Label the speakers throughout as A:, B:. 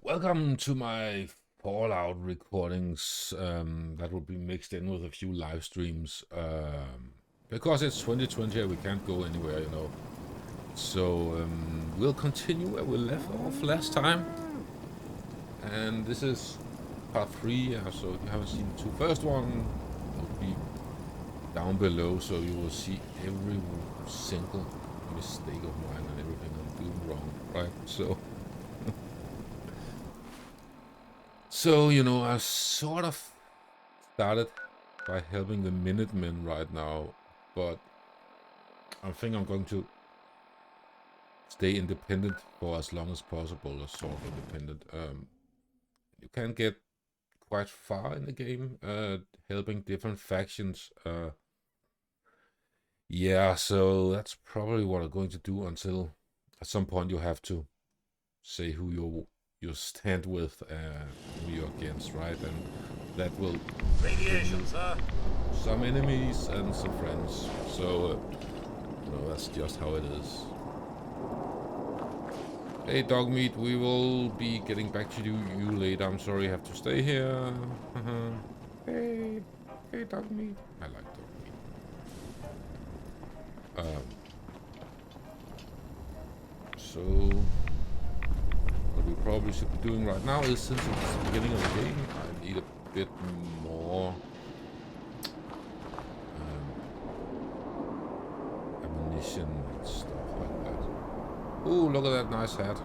A: Welcome to my Fallout recordings that will be mixed in with a few live streams. Because it's 2020 and we can't go anywhere, you know. So we'll continue where we left off last time. And this is part 3, so if you haven't seen the first one, it'll be down below, so you will see every single mistake of mine and everything I'm doing wrong, right? So, you know, I sort of started by helping the Minutemen right now, but I think I'm going to stay independent for as long as possible, or sort of independent. You can get quite far in the game, helping different factions. Yeah, so that's probably what I'm going to do until at some point you have to say who you stand with, who you're against, right? And that will
B: Radiation, sir.
A: some enemies and some friends. So, you know, that's just how it is. Hey, Dogmeat, we will be getting back to you later. I'm sorry you have to stay here. Hey, Dogmeat. I like Dogmeat. So, what we probably should be doing right now is, since it's the beginning of the game, I need a bit more ammunition and stuff like that. Ooh, look at that nice hat.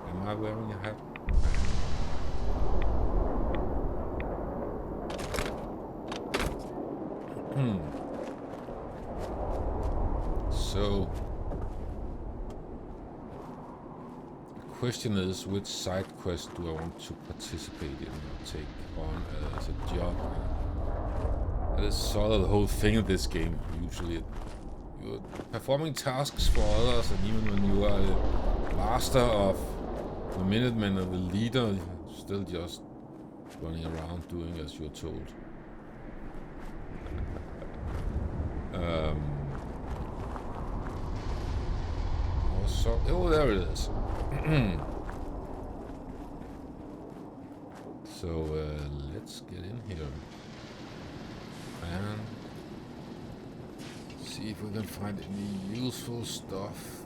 A: Am I wearing a hat? So, the question is, which side quest do I want to participate in or take on as a job? That is sort of the whole thing of this game. Usually, you're performing tasks for others, and even when you are a master of the Minutemen or the leader, you're still just running around doing as you're told. Oh, there it is. So let's get in here and see if we can find any useful stuff.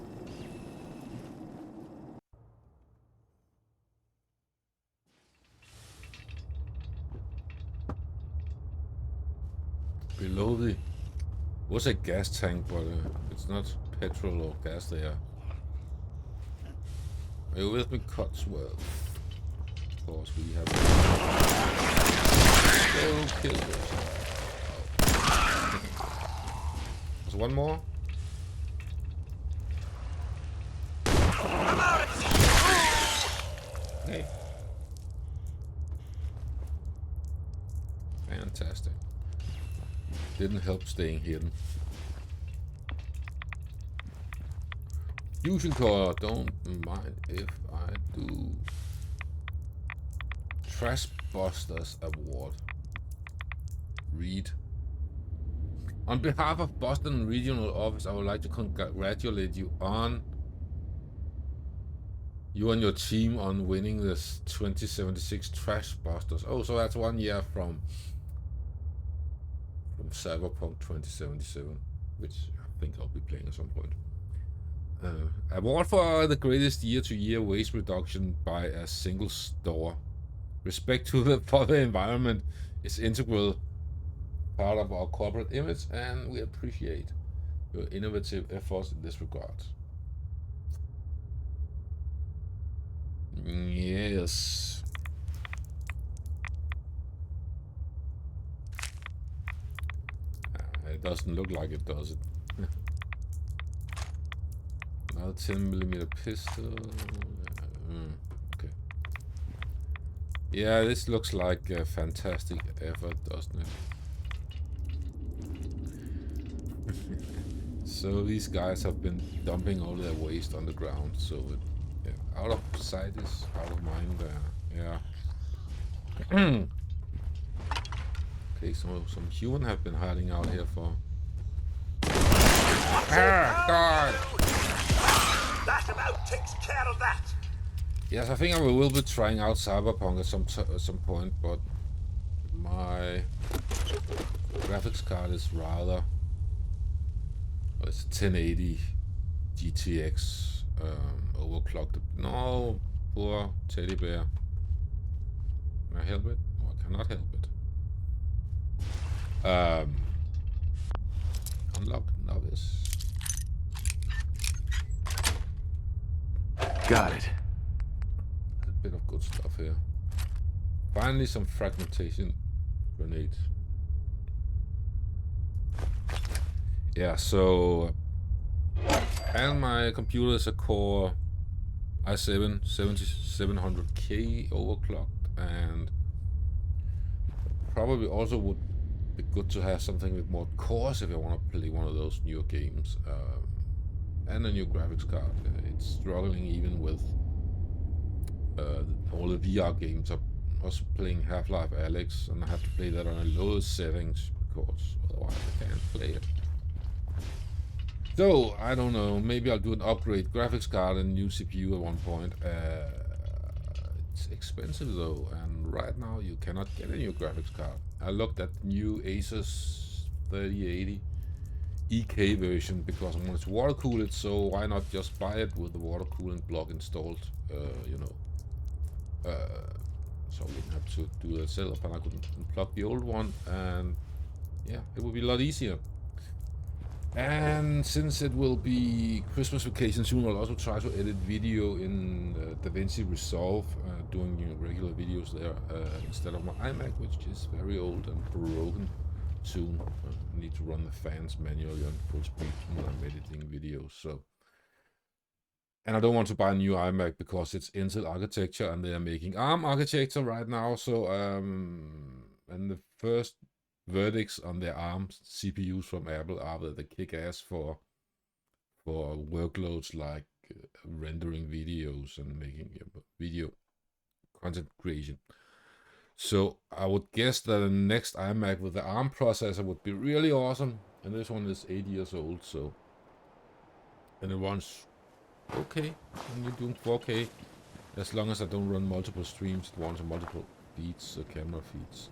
A: Below the was a gas tank, but it's not petrol or gas there. Are you with me, Cotsworth? Of course, we have. Go kill this. There's one more. Okay. Fantastic. Didn't help staying hidden. Fusion core, don't mind if I do. Trash Busters Award. Read. On behalf of Boston Regional Office, I would like to congratulate you and your team on winning this 2076 Trash Busters. Oh, so that's 1 year from Cyberpunk 2077, which I think I'll be playing at some point. Award for the greatest year-to-year waste reduction by a single store. Respect for the environment is integral part of our corporate image, and we appreciate your innovative efforts in this regard. Yes. It doesn't look like it, does it? Another 10mm pistol. Okay. Yeah, this looks like a fantastic effort, doesn't it? So these guys have been dumping all their waste on the ground, so it, yeah, out of sight is out of mind there. Yeah. Okay, so some human have been hiding out here for. Ah, God!
B: That about takes care of that.
A: Yes, I think I will be trying out Cyberpunk at some point, but my graphics card is rather... Well, it's a 1080 GTX overclocked. No, poor teddy bear. Can I help it? No, I cannot help it. Unlock novice.
B: Got it.
A: There's a bit of good stuff here. Finally, some fragmentation grenades. Yeah, so... And my computer is a Core i7 7700K overclocked, and probably also would be good to have something with more cores if I want to play one of those newer games. And a new graphics card. It's struggling even with all the VR games. I'm also playing Half-Life Alyx, and I have to play that on a low settings because otherwise I can't play it. So, I don't know, maybe I'll do an upgrade graphics card and new CPU at one point. It's expensive though, and right now you cannot get a new graphics card. I looked at new Asus 3080 EK version because I wanted to water cool it, so why not just buy it with the water cooling block installed, you know. So I wouldn't have to do that setup, and I could unplug the old one, and yeah, it would be a lot easier. And since it will be Christmas vacation soon, I'll also try to edit video in DaVinci Resolve, doing regular videos there instead of my iMac, which is very old and broken soon. I need to run the fans manually on full speed when I'm editing videos. So, and I don't want to buy a new iMac because it's Intel architecture and they are making ARM architecture right now. So, and the first verdicts on their ARM CPUs from Apple are that they kick ass for workloads like rendering videos and making video content creation. So I would guess that the next iMac with the ARM processor would be really awesome. And this one is 8 years old, so, and it runs okay. And you're doing 4K as long as I don't run multiple streams. It runs on multiple feeds, camera feeds.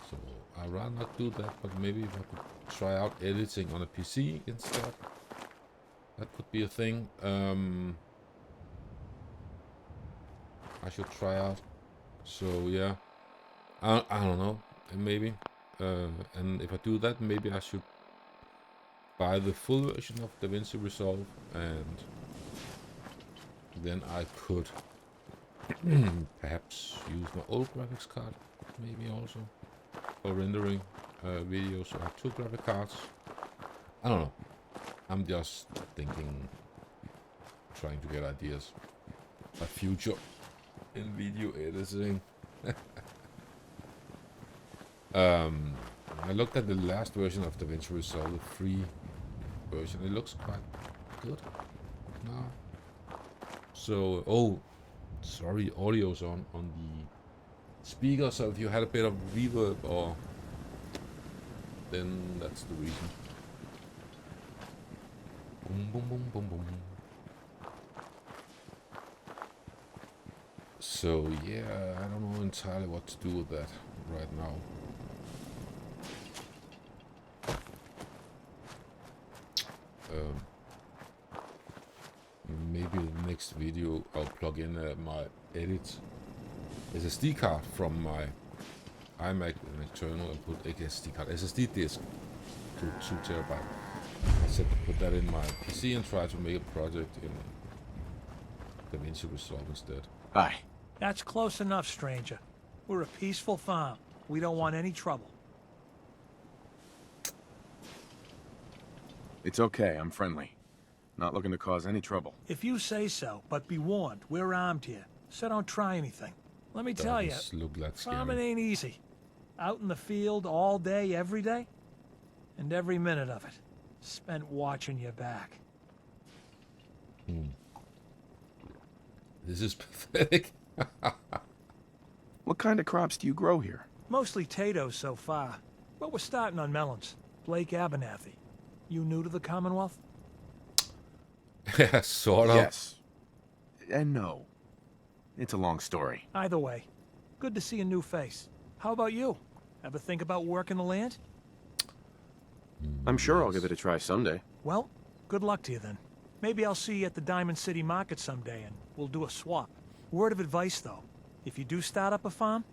A: So I'd rather not do that, but maybe if I could try out editing on a PC instead, that could be a thing. I should try out. So yeah, I don't know, maybe. And if I do that, maybe I should buy the full version of DaVinci Resolve, and then I could perhaps use my old graphics card, maybe also. For rendering videos, so I have 2 graphic cards. I don't know. I'm just thinking, trying to get ideas. A future in video editing. I looked at the last version of DaVinci Resolve, the free version. It looks quite good now. So, oh, sorry, audio's on the speaker, so if you had a bit of reverb, or then that's the reason. Boom, boom, boom, boom, boom. So yeah, I don't know entirely what to do with that right now. Maybe the next video I'll plug in my edit SSD card from my iMac, an external, and put SD card, SSD disk to 2 terabyte. I said to put that in my PC and try to make a project in DaVinci Resolve instead.
B: Hi.
C: That's close enough, stranger. We're a peaceful farm. We don't want any trouble.
B: It's okay, I'm friendly. Not looking to cause any trouble.
C: If you say so, but be warned, we're armed here, so don't try anything. Let me tell you,
A: Look like
C: farming
A: scary.
C: ain't easy. Out in the field all day, every day, and every minute of it spent watching your back.
A: This is pathetic.
B: What kind of crops do you grow here?
C: Mostly potatoes so far, but we're starting on melons. Blake Abernathy. You new to the Commonwealth?
A: Yeah, sort of.
B: Yes. And no. It's a long story.
C: Either way, good to see a new face. How about you? Ever think about working the land?
B: I'm sure I'll give it a try someday.
C: Well, good luck to you then. Maybe I'll see you at the Diamond City Market someday and we'll do a swap. Word of advice though, if you do start up a farm,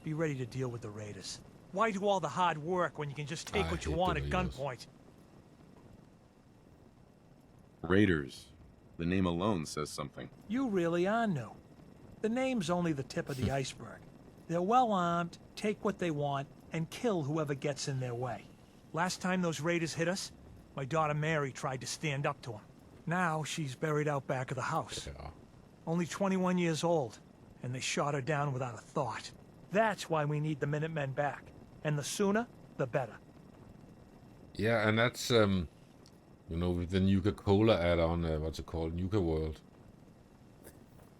C: be ready to deal with the raiders. Why do all the hard work when you can just take
A: I
C: what you
A: hate
C: want
A: the
C: at
A: raiders.
C: gunpoint?
B: Raiders. The name alone says something.
C: You really are new. The name's only the tip of the iceberg. They're well armed, take what they want, and kill whoever gets in their way. Last time those raiders hit us, my daughter Mary tried to stand up to them. Now she's buried out back of the house.
A: Yeah.
C: Only 21 years old, and they shot her down without a thought. That's why we need the Minutemen back. And the sooner, the better.
A: Yeah, and that's you know, with the Nuka-Cola add-on, what's it called? Nuka World.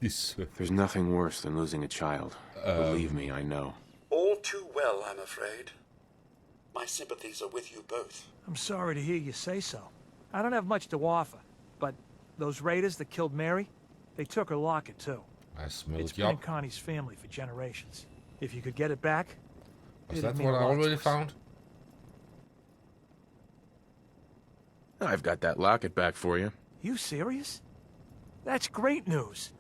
A: This
B: There's nothing worse than losing a child. Believe me, I know.
D: All too well, I'm afraid. My sympathies are with you both.
C: I'm sorry to hear you say so. I don't have much to offer, but those raiders that killed Mary, they took her locket too.
A: I smell
C: It's
A: it.
C: been in
A: Yup.
C: Connie's family for generations. If you could get it back,
A: Was
C: it'd
A: that
C: mean
A: what
C: a
A: I
C: lot to
A: already
C: us.
A: found?
B: I've got that locket back for you.
C: You serious? That's great news.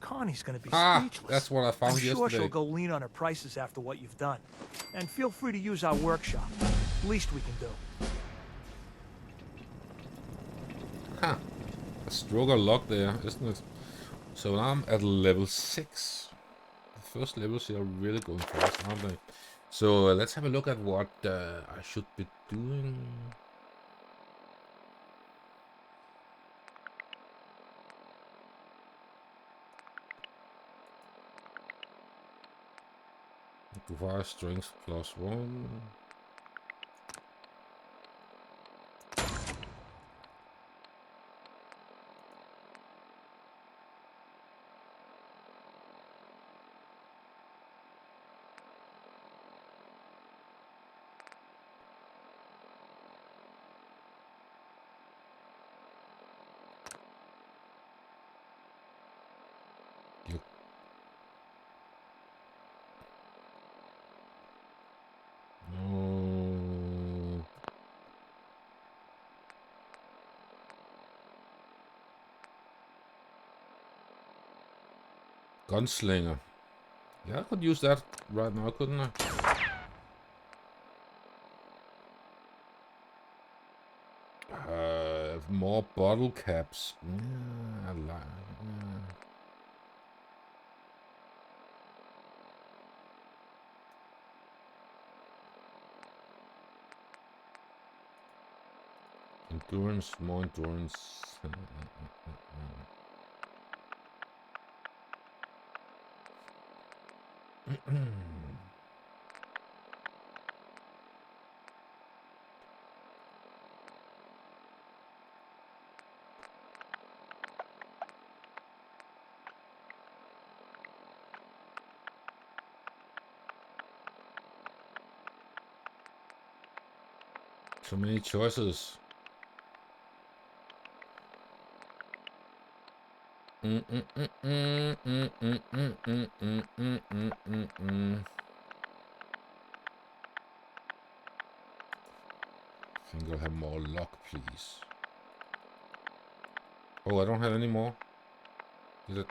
C: Connie's gonna be
A: Ah,
C: speechless.
A: that's what I found
C: I'm sure
A: yesterday.
C: she'll go lean on her prices after what you've done. And feel free to use our workshop. Least we can do.
A: Huh. A stroke of luck there, isn't it? So now I'm at level 6. The first levels here are really going fast, aren't they? So let's have a look at what I should be doing. Acquire strength +1. You- No. Gunslinger. Yeah, I could use that right now, couldn't I? More bottle caps. Yeah, I like. Yeah. Endurance, more endurance. So many choices. I think I'll have more luck, please. Oh, I don't have any more. Is it?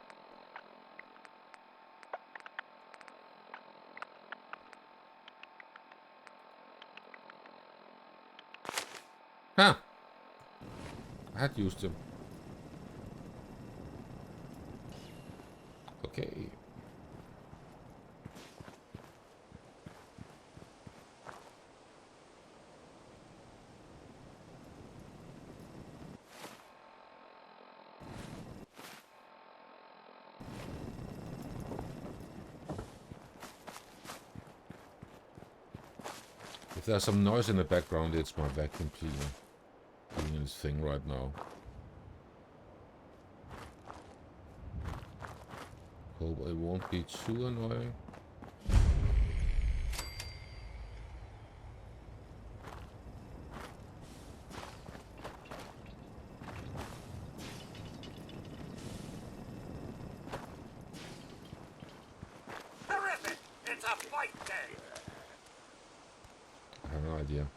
A: Huh. I had used them. Okay. If there's some noise in the background, it's my vacuum cleaner doing its thing right now. Hope it won't be too annoying.
D: fight then.
A: I have no idea.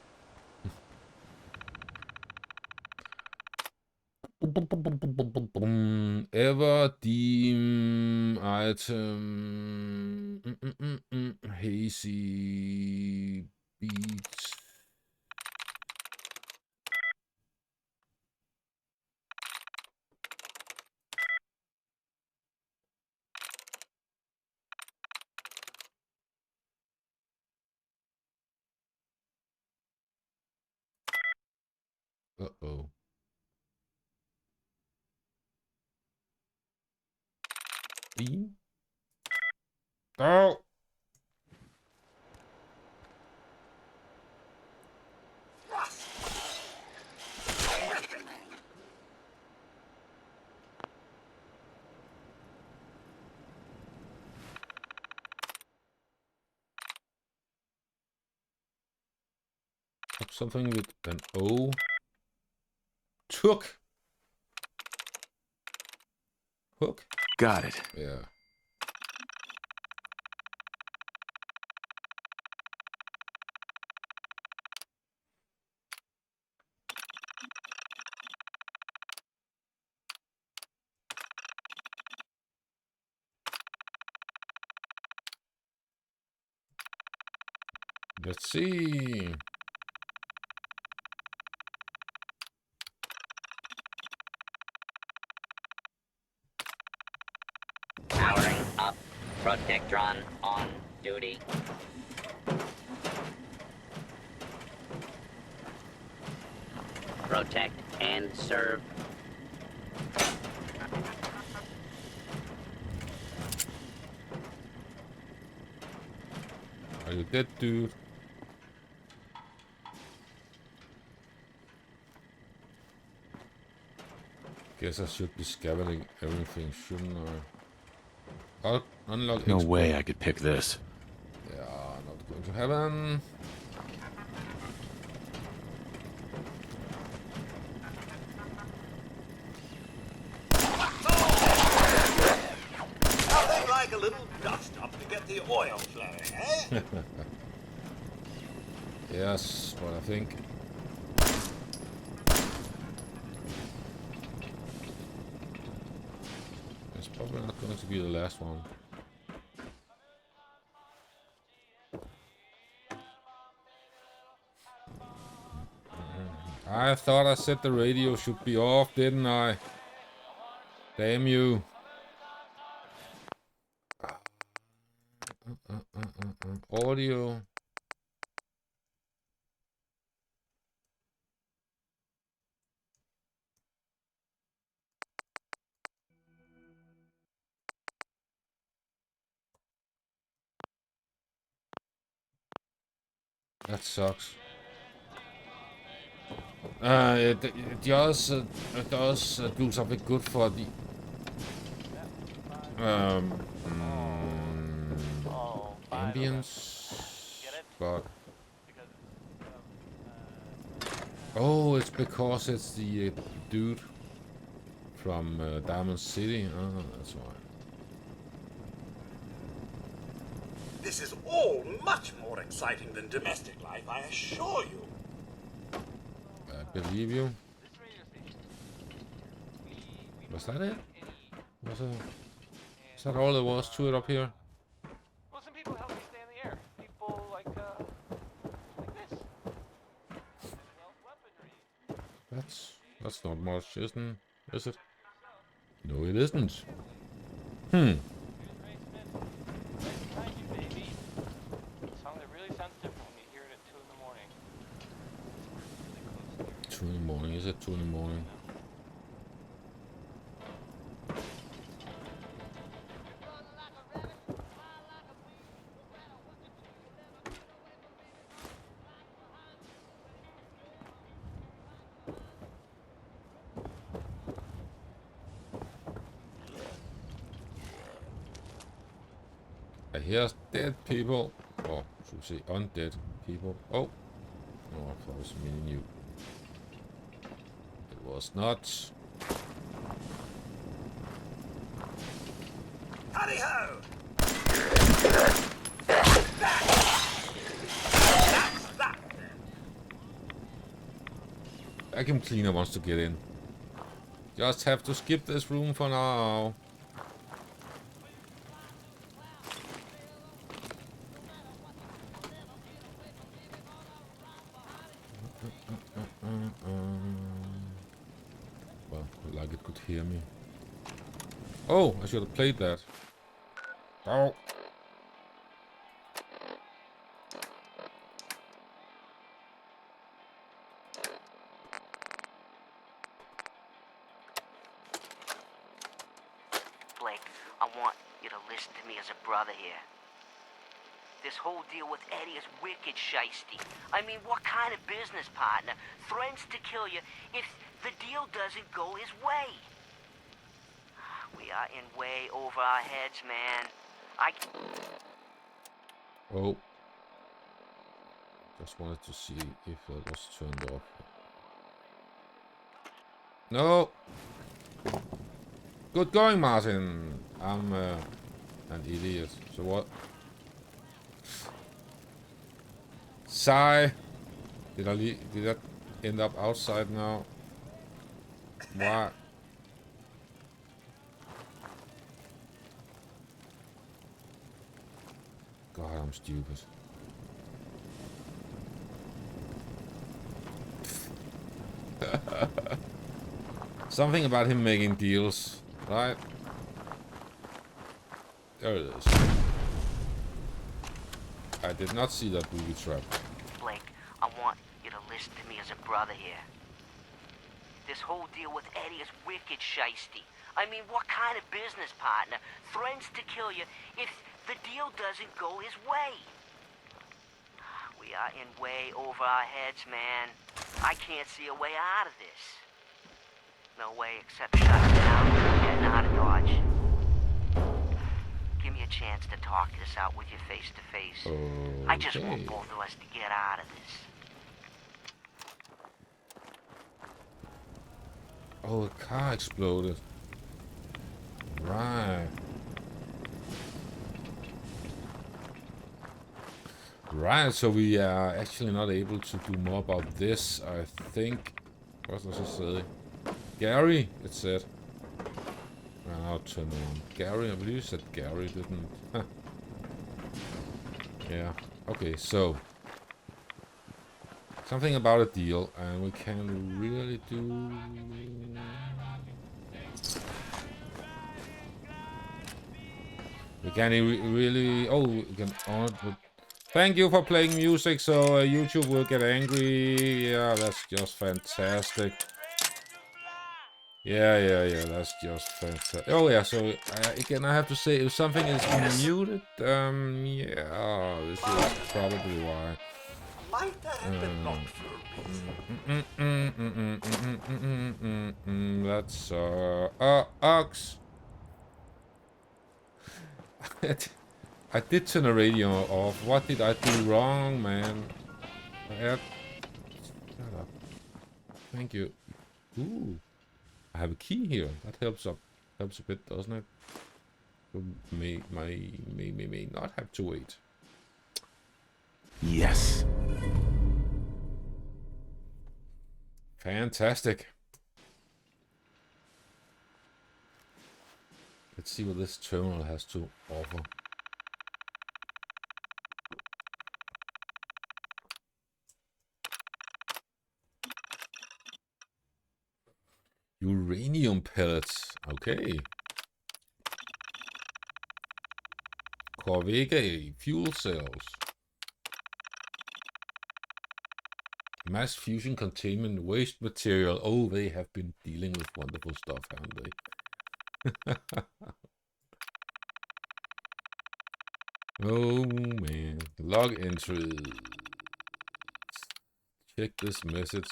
A: Ever deem item hazy beats. Uh-oh. Beam? Oh! Something with an O. Took. Hook?
B: Got it.
A: Yeah. Let's see.
E: Powering up. Protectron on duty. Protect and serve.
A: Are you dead, dude? Guess I should be scavenging everything, shouldn't I? I'll unlock
B: No
A: expert.
B: way I could pick this.
A: Yeah, not going to happen.
D: Nothing like a little dust up to get the oil flowing, eh?
A: Yes, what I think. It's probably not going to be the last one. I thought I said the radio should be off, didn't I? Damn you. Audio. That sucks. It does do something good for the ambience, but oh, it's because it's the dude from Diamond City. Oh, that's why.
D: This is all much more exciting than domestic life, I assure you.
A: I believe you. Was that it? Is that all there was to it up here?
F: Well, some people help me stay in the air. People like this.
A: That's not much, isn't is it? No, it isn't. Hmm.
F: Song that really sounds different when you hear it at 2 in the morning.
A: 2 in the morning. Is it 2 in the morning? I hear dead people. Or should we say undead people? Oh. No, I thought it was meaning you. It was not.
D: Howdy ho!
A: Vacuum cleaner wants to get in. Just have to skip this room for now. Well, like it could hear me. Oh, I should have played that. Oh.
G: Blake, I want you to listen to me as a brother here. This whole deal with Eddie is wicked shiesty. I mean, what kind of business partner threatens to kill you if the deal doesn't go his way? We are in way over our heads, man.
A: Oh. Just wanted to see if that was turned off. No! Good going, Martin! I'm an idiot. So what? Sigh! Did I end up outside now? Why? God, I'm stupid. Something about him making deals, right? There it is. I did not see that booby trap.
G: Blake, I want you to listen to me as a brother here. This whole deal with Eddie is wicked shiesty. I mean, what kind of business partner threatens to kill you if the deal doesn't go his way? We are in way over our heads, man. I can't see a way out of this. No way except shutting down and getting out of Dodge. Give me a chance to talk this out with you face to face.
A: Okay.
G: I just want both of us to get out of this.
A: Oh, a car exploded. Right. Right, so we are actually not able to do more about this, I think. What does it say? Gary, it said. I'll turn on. Gary, I believe you said Gary, didn't? Huh. Yeah, okay, so. Something about a deal, and we can really do... We can really... Oh, we can on it, but... Thank you for playing music, so YouTube will get angry. Yeah, that's just fantastic. Yeah, that's just fantastic. Oh yeah, so again, I have to say, if something is muted, yeah, this is probably why. That's Ox. I did turn the radio off. What did I do wrong, man? Shut up. Thank you. Ooh, I have a key here. That helps a bit, doesn't it? So may not have to wait.
B: Yes.
A: Fantastic. Let's see what this terminal has to offer. Uranium pellets. Okay. Corvega fuel cells. Mass fusion containment waste material. Oh, they have been dealing with wonderful stuff, haven't they? Oh man. Log entries. Check this message.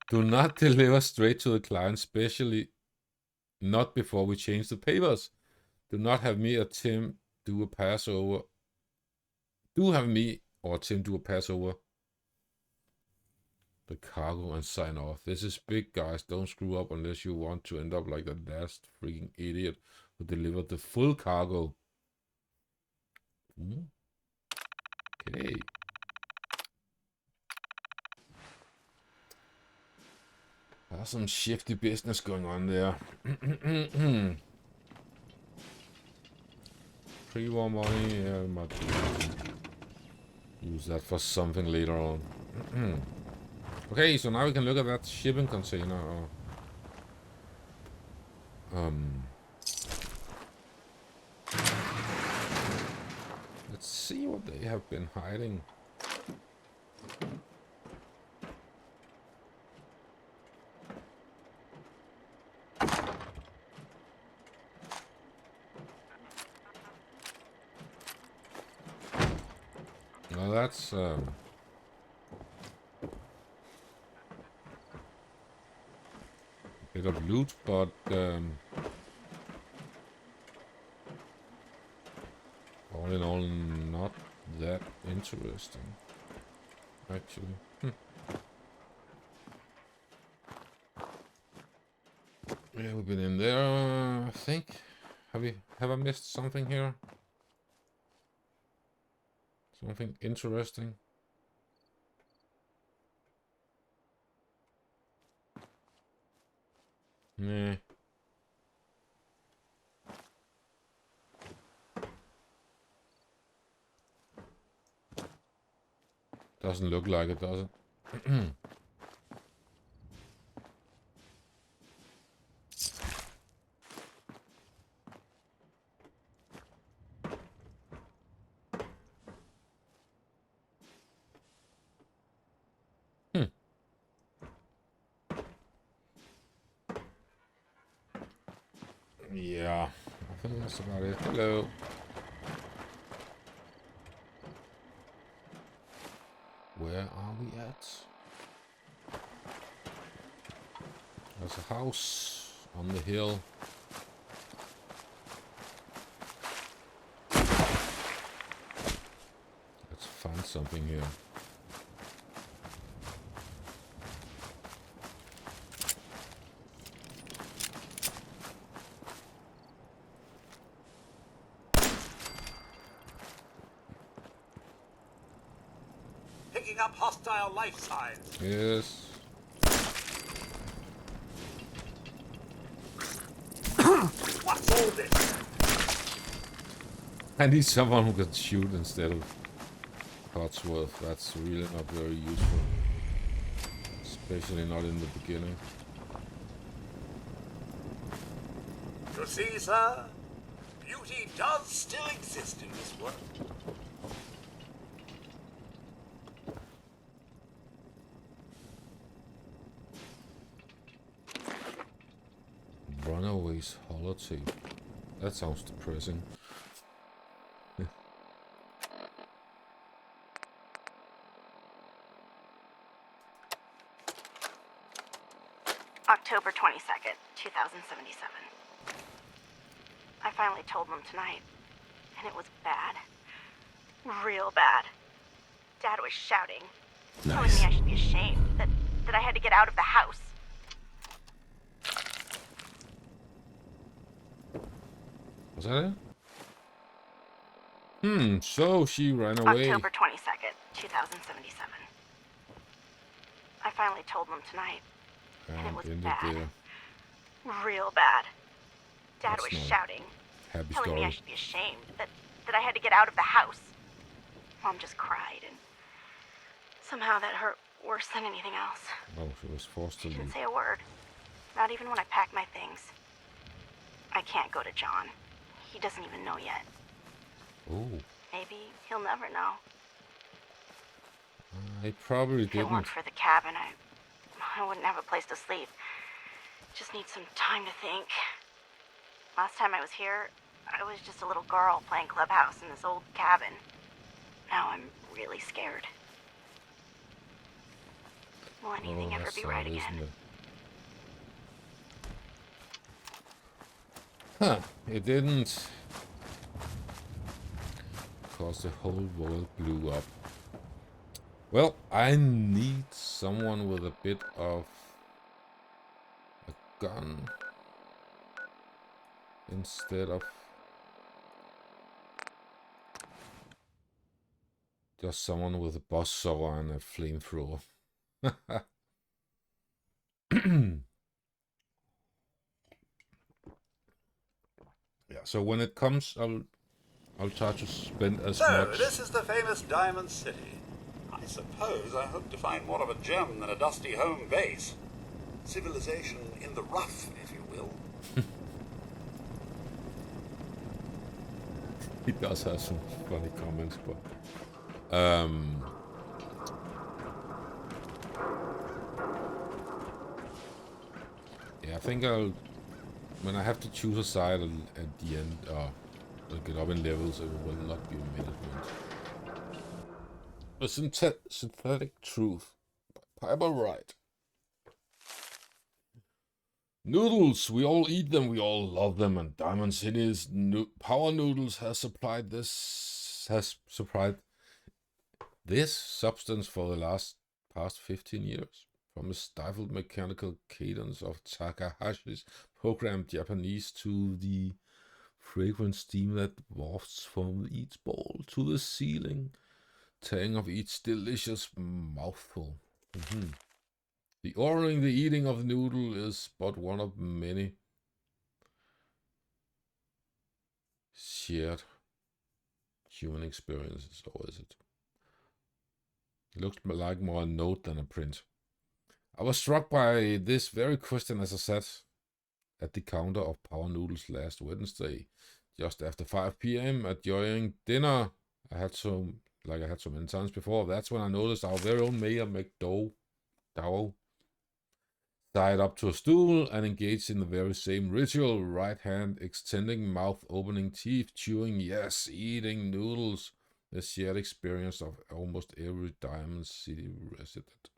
A: Do not deliver straight to the client, especially not before we change the papers. Do not have me or Tim do a passover. Do have me or Tim do a passover the cargo and sign off. This is big, guys. Don't screw up unless you want to end up like the last freaking idiot who delivered the full cargo. Okay. There's some shifty business going on there. Pre-war money, yeah, might use that for something later on. Okay, so now we can look at that shipping container. Let's see what they have been hiding. Well, that's bit of loot, but all in all, not that interesting, actually. Yeah, we've been in there, I think. Have I missed something here? Something interesting? Nah. Doesn't look like it, does it? Yeah, I think that's about it. Hello. Where are we at? There's a house on the hill. Let's find something here.
D: Picking up hostile life signs.
A: Yes.
D: What's all this?
A: I need someone who can shoot instead of Codsworth. That's really not very useful. Especially not in the beginning.
D: You see, sir? Beauty does still exist in this world.
A: Runaways holotape. That sounds depressing.
H: October 22nd, 2077. I finally told them tonight, and it was bad. Real bad. Dad was shouting, telling me I should be ashamed, that I had to get out of the house.
A: Was that it? So she ran away.
H: October 22nd, 2077. I finally told them tonight, and it was bad. Real bad. Dad was shouting, telling me I should be ashamed, that I had to get out of the house. Mom just cried, and somehow that hurt worse than anything else.
A: Oh, she was forced to
H: She didn't
A: leave.
H: say a word. Not even when I packed my things. I can't go to John. He doesn't even know yet.
A: Oh.
H: Maybe he'll never know.
A: I probably
H: If it
A: didn't.
H: weren't for the cabin, I wouldn't have a place to sleep. Just need some time to think. Last time I was here, I was just a little girl playing clubhouse in this old cabin. Now I'm really scared. Will anything ever
A: that's
H: be right
A: sad,
H: again?
A: isn't it? Huh, it didn't. Because the whole world blew up. Well, I need someone with a bit of a gun instead of Just someone with a buzzsaw and a flamethrower. Yeah, so when it comes, I'll try to spend as much.
D: So, this is the famous Diamond City. I suppose I hope to find more of a gem than a dusty home base. Civilization in the rough, if you will.
A: He does have some funny comments, but yeah, I think when I have to choose a side at the end, I'll get up in levels. It will not be a minute. A synthetic truth. Piper Wright. Noodles, we all eat them, we all love them, and Diamond City's Power Noodles has supplied this substance for the past 15 years. From the stifled mechanical cadence of Takahashi's programmed Japanese to the fragrant steam that wafts from each bowl to the ceiling, tang of each delicious mouthful. The ordering, the eating of the noodle is but one of many shared human experiences, or is it? It looks like more a note than a print. I was struck by this very question as I sat at the counter of Power Noodles last Wednesday, just after 5 p.m. enjoying dinner. I had so many times before. That's when I noticed our very own Mayor McDowell tied up to a stool and engaged in the very same ritual. Right hand extending, mouth opening, teeth chewing, yes, eating noodles. The shared experience of almost every Diamond City resident.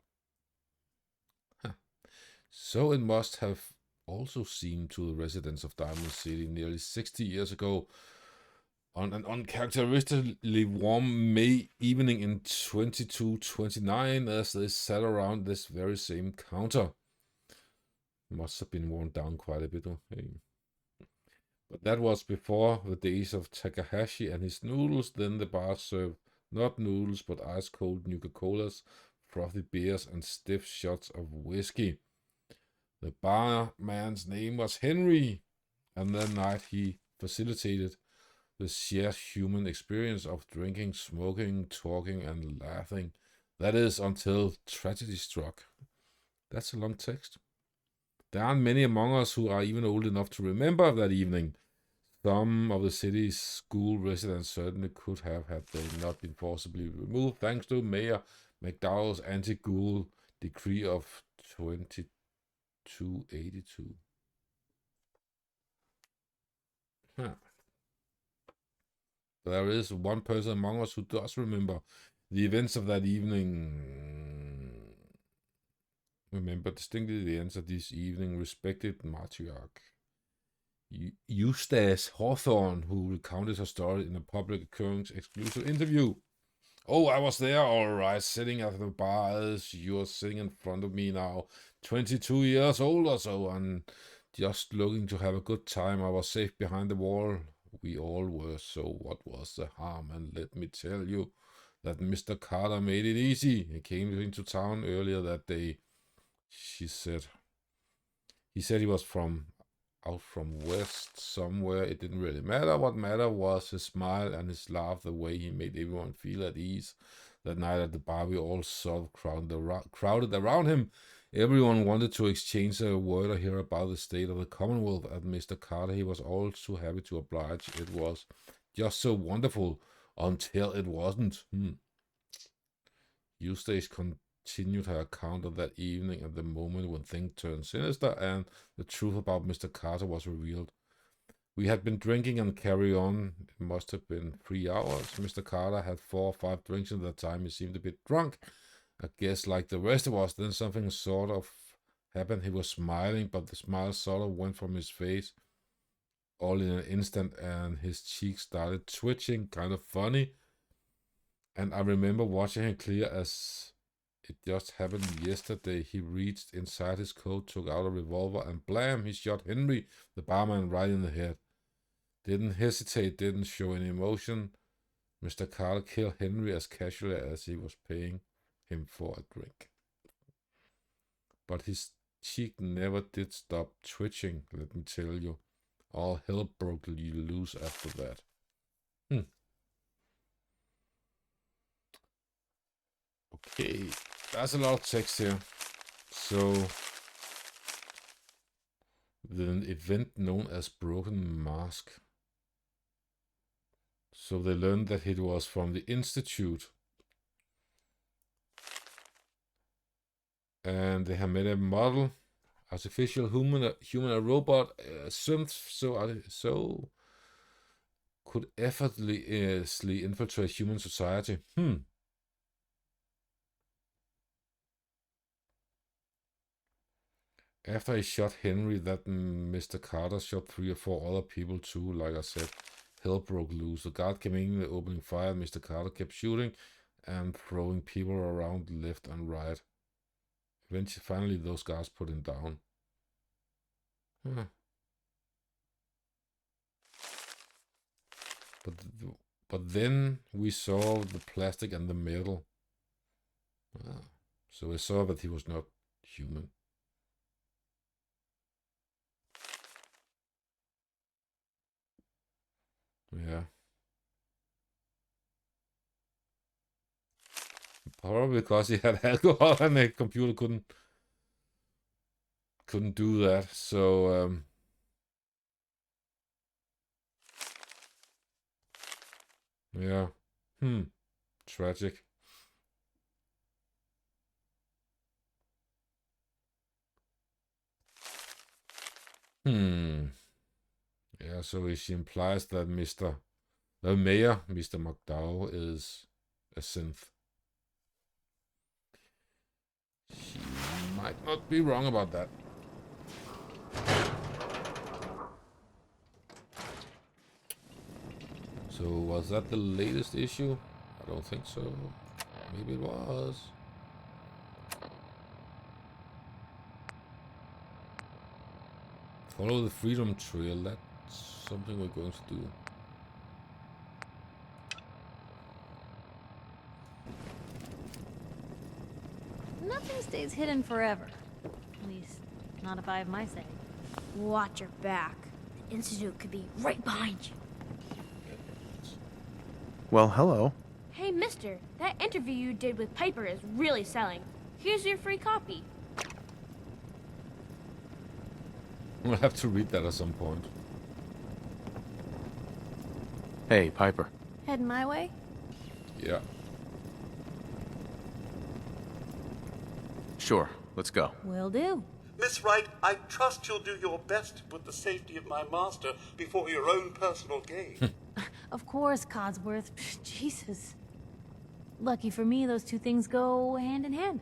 A: So it must have also seemed to the residents of Diamond City nearly 60 years ago on an uncharacteristically warm May evening in 2229 as they sat around this very same counter. Must have been worn down quite a bit. Okay. But that was before the days of Takahashi and his noodles. Then the bar served not noodles but ice cold Nuka-Colas, frothy beers, and stiff shots of whiskey. The barman's name was Henry, and that night he facilitated the shared human experience of drinking, smoking, talking, and laughing. That is, until tragedy struck. That's a long text. There aren't many among us who are even old enough to remember that evening. Some of the city's school residents certainly could have, had they not been forcibly removed, thanks to Mayor McDowell's anti-ghoul decree of 2282. There is one person among us who does remember the events of that evening. Remember distinctly the ends of this evening, respected matriarch Eustace Hawthorne, who recounted her story in a public occurrence exclusive interview. Oh, I was there, all right, sitting at the bar as you're sitting in front of me now, 22 years old or so, and just looking to have a good time. I was safe behind the wall. We all were, so what was the harm? And let me tell you that Mr. Carter made it easy. He came into town earlier that day. He said he was out from west somewhere. It didn't really matter. What mattered was his smile and his laugh, the way he made everyone feel at ease. That night at the bar, we all sort of crowded around him. Everyone wanted to exchange a word or hear about the state of the Commonwealth. At Mr. Carter, he was all too happy to oblige. It was just so wonderful until it wasn't. Eustace continued her account of that evening at the moment when things turned sinister and the truth about Mr. Carter was revealed. We had been drinking and carry on. It must have been 3 hours. Mr. Carter had 4 or 5 drinks at that time. He seemed a bit drunk. I guess like the rest of us. Then something sort of happened. He was smiling, but the smile sort of went from his face all in an instant, and his cheeks started twitching, kind of funny. And I remember watching him clear as it just happened yesterday. He reached inside his coat, took out a revolver, and blam, he shot Henry, the barman, right in the head. Didn't hesitate, didn't show any emotion. Mr. Carter killed Henry as casually as he was paying him for a drink. But his cheek never did stop twitching, let me tell you. All hell broke loose after that. Okay, there's a lot of text here. So, the event known as Broken Mask. So they learned that it was from the Institute. And they have made a model, artificial human, a robot, synth, so could effortlessly infiltrate human society. After he shot Henry, that Mr. Carter shot 3 or 4 other people too. Like I said, hell broke loose. The guard came in, opening fire. Mr. Carter kept shooting and throwing people around left and right. Eventually, finally, those guys put him down. But then we saw the plastic and the metal. So we saw that he was not human. Yeah. Probably because he had alcohol and the computer couldn't do that. So yeah. Tragic. Yeah, so she implies that the mayor, Mr. McDowell, is a synth. She might not be wrong about that. So was that the latest issue? I don't think so. Maybe it was. Follow the Freedom Trail. That's something we're going to do.
I: Nothing stays hidden forever. At least, not if I have my say.
H: Watch your back. The Institute could be right behind you.
B: Well, hello.
J: Hey, mister, that interview you did with Piper is really selling. Here's your free copy.
A: We'll have to read that at some point.
B: Hey, Piper.
I: Heading my way?
A: Yeah.
B: Sure, let's go.
I: Will do.
D: Miss Wright, I trust you'll do your best to put the safety of my master before your own personal gain.
I: Of course, Codsworth. Jesus. Lucky for me, those two things go hand in hand.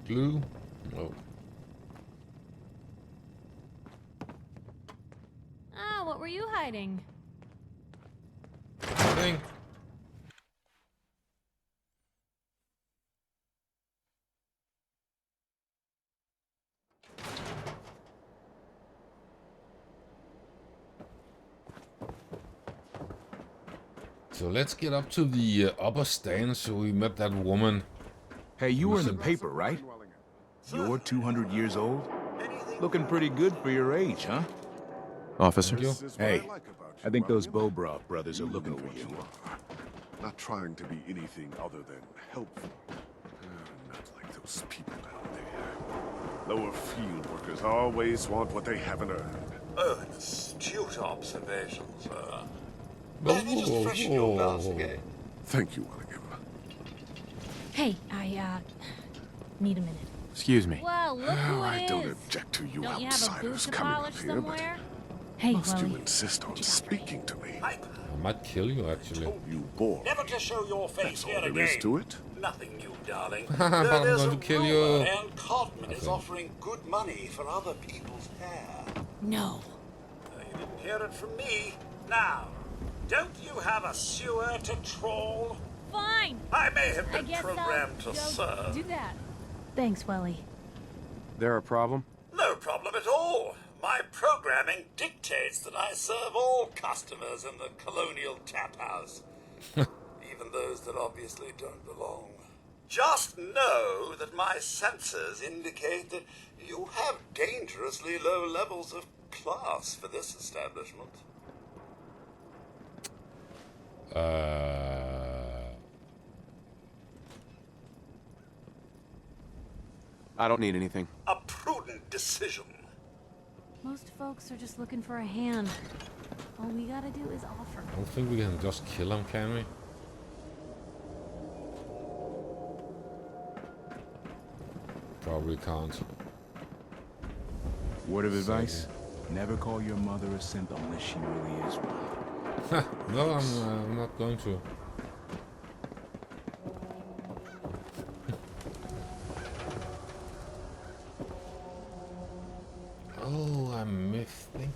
A: Glue? No.
I: Ah, what were you hiding?
A: Nothing. So let's get up to the upper stand so we met that woman.
K: Hey, you were in the paper, right? You're 200 years old? Looking pretty good for your age, huh?
B: Officer?
K: Hey, I think those Bobroff brothers are looking for you.
L: Not trying to be anything other than helpful. Not like those people down there. Lower field workers always want what they haven't earned.
D: Oh, an astute observation, sir. Let me just freshen your glass again.
L: Thank you, Willingham.
I: Hey, I, need a minute.
B: Excuse me.
I: Well, look who
L: I
I: it is.
L: don't object to you
I: Don't you have a boot
L: outsiders
I: to
L: coming
I: polish
L: up here,
I: somewhere?
L: but
I: Hey,
L: must
I: well,
L: you insist on speaking to me?
A: I might kill you, actually.
L: You bore.
D: Never to show your face
L: That's
D: here
L: all there
D: again.
L: is to it.
D: Nothing new, darling.
A: But I'm going to kill you.
D: Ann Codman is offering good money for other people's hair.
I: No.
D: You didn't hear it from me. Now, don't you have a sewer to trawl?
I: Fine.
J: mine.
D: I may have
I: I
D: been
I: guess
D: programmed
I: I'll
D: to
I: go
D: serve.
I: do that. Thanks, Welly.
B: There a problem?
D: No problem at all. My programming dictates that I serve all customers in the Colonial Tap House. Even those that obviously don't belong. Just know that my sensors indicate that you have dangerously low levels of class for this establishment.
B: I don't need anything.
D: A prudent decision.
I: Most folks are just looking for a hand. All we gotta do is offer.
A: I don't think we can just kill him, can we? Probably can't.
K: Word of advice: never call your mother a simp unless she really is one.
A: No, I'm not going to. Oh, I think.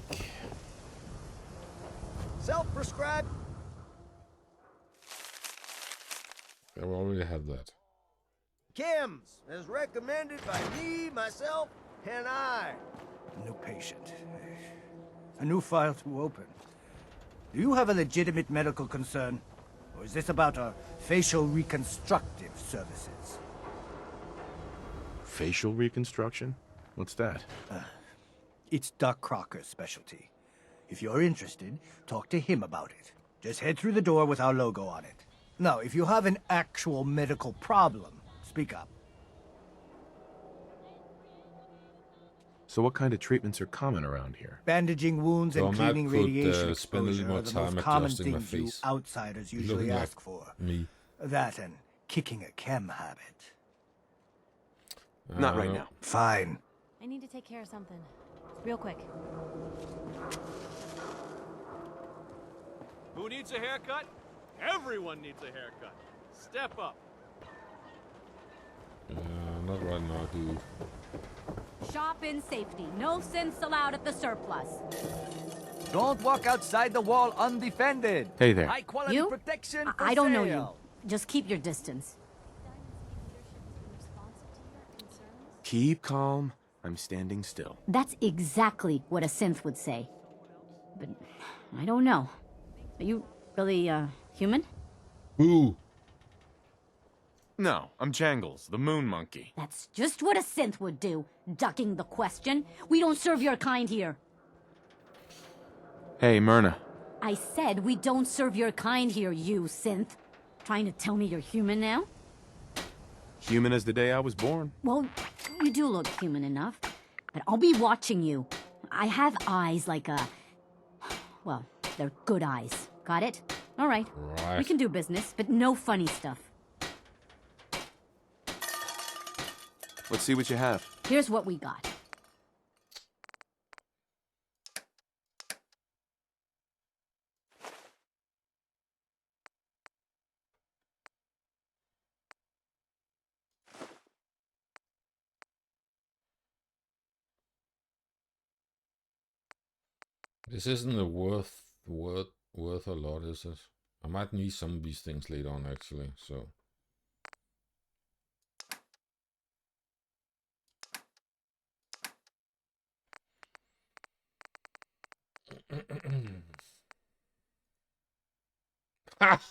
M: Self-prescribed.
A: I already have that.
M: Kim's, as recommended by me, myself, and I.
N: New patient. A new file to open. Do you have a legitimate medical concern? Or is this about our facial reconstructive services?
B: Facial reconstruction? What's that?
N: It's Doc Crocker's specialty. If you're interested, talk to him about it. Just head through the door with our logo on it. Now, if you have an actual medical problem, speak up.
B: So what kind of treatments are common around here?
N: Bandaging wounds and cleaning radiation
A: spend a little
N: exposure
A: more
N: are the
A: time
N: most common
A: adjusting my
N: things you
A: face.
N: outsiders
A: Looking
N: usually
A: like
N: ask for.
A: me.
N: That and kicking a chem habit.
B: Not right now.
N: Fine.
I: I need to take care of something. Real quick.
F: Who needs a haircut? Everyone needs a haircut. Step up.
A: Not right now, dude.
O: Shop in safety. No synths allowed at the surplus.
M: Don't walk outside the wall undefended.
B: Hey there.
M: High quality
O: You?
M: protection for
O: I don't know you.
M: sale.
O: Just keep your distance.
B: Keep calm. I'm standing still.
O: That's exactly what a synth would say. But I don't know. Are you really, human?
A: Ooh.
B: No, I'm Jangles, the moon monkey.
O: That's just what a synth would do, ducking the question. We don't serve your kind here.
B: Hey, Myrna.
O: I said we don't serve your kind here, you synth. Trying to tell me you're human now?
B: Human as the day I was born.
O: Well, you do look human enough. But I'll be watching you. I have eyes like a... Well, they're good eyes. Got it? All right.
A: Right.
O: We can do business, but no funny stuff.
B: Let's see what you have.
O: Here's what we got.
A: This isn't a worth a lot, is it? I might need some of these things later on, actually. So.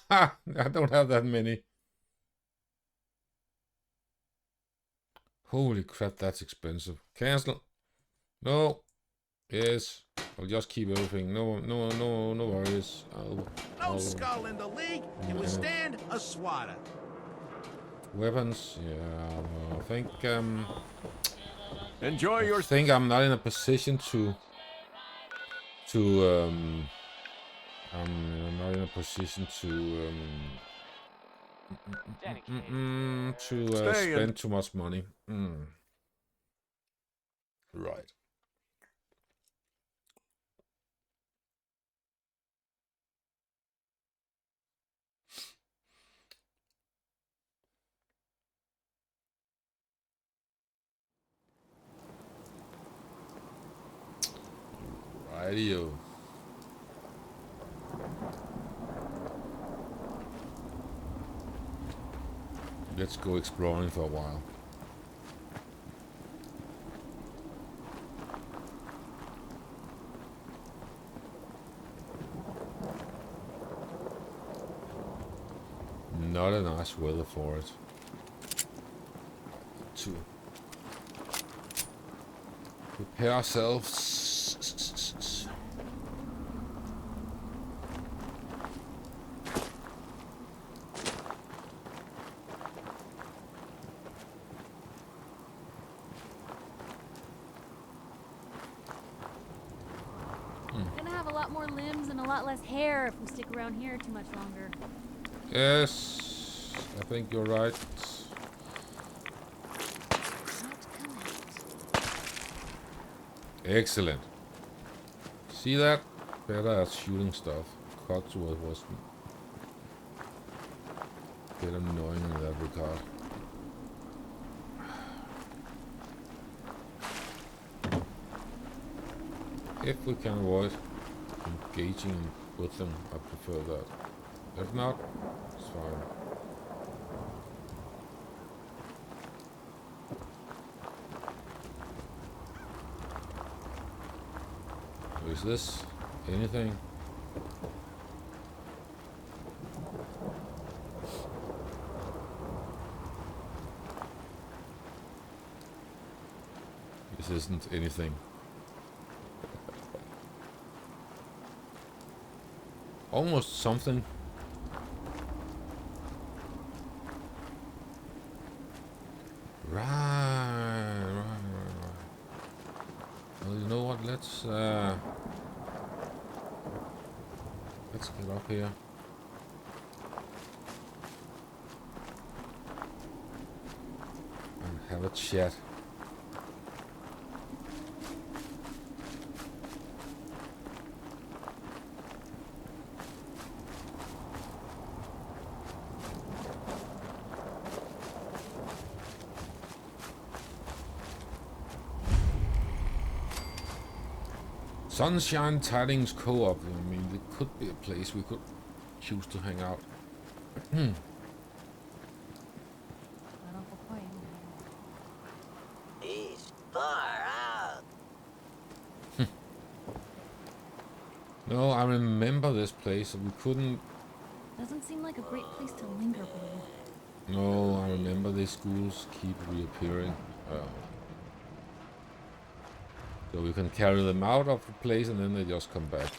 A: I don't have that many. Holy crap, that's expensive. Cancel. No. Yes. I'll just keep everything. No worries.
P: No skull in the league can withstand a swatter.
A: Weapons. Yeah. I think.
B: Enjoy your.
A: I think I'm not in a position to. I'm not in a position to. Spend too much money. Right. Radio. let's go exploring for a while. Not a nice weather for it. To prepare ourselves.
I: Gonna have a lot more limbs and a lot less hair if we stick around here too much longer.
A: Yes, I think you're right. Excellent. See that? Better at shooting stuff. Codsworth was a bit annoying in that regard. If we can avoid engaging with them, I prefer that. If not, it's fine. Is this anything? This isn't anything. Almost something. Right. Well, you know what? Let's get up here. And have a chat. Sunshine Tidings Co-op. I mean, it could be a place we could choose to hang out.
M: He's far out.
A: No, I remember this place. We couldn't.
I: Doesn't seem like a great place to linger, boy.
A: No, I remember these schools keep reappearing. So we can carry them out of the place and then they just come back.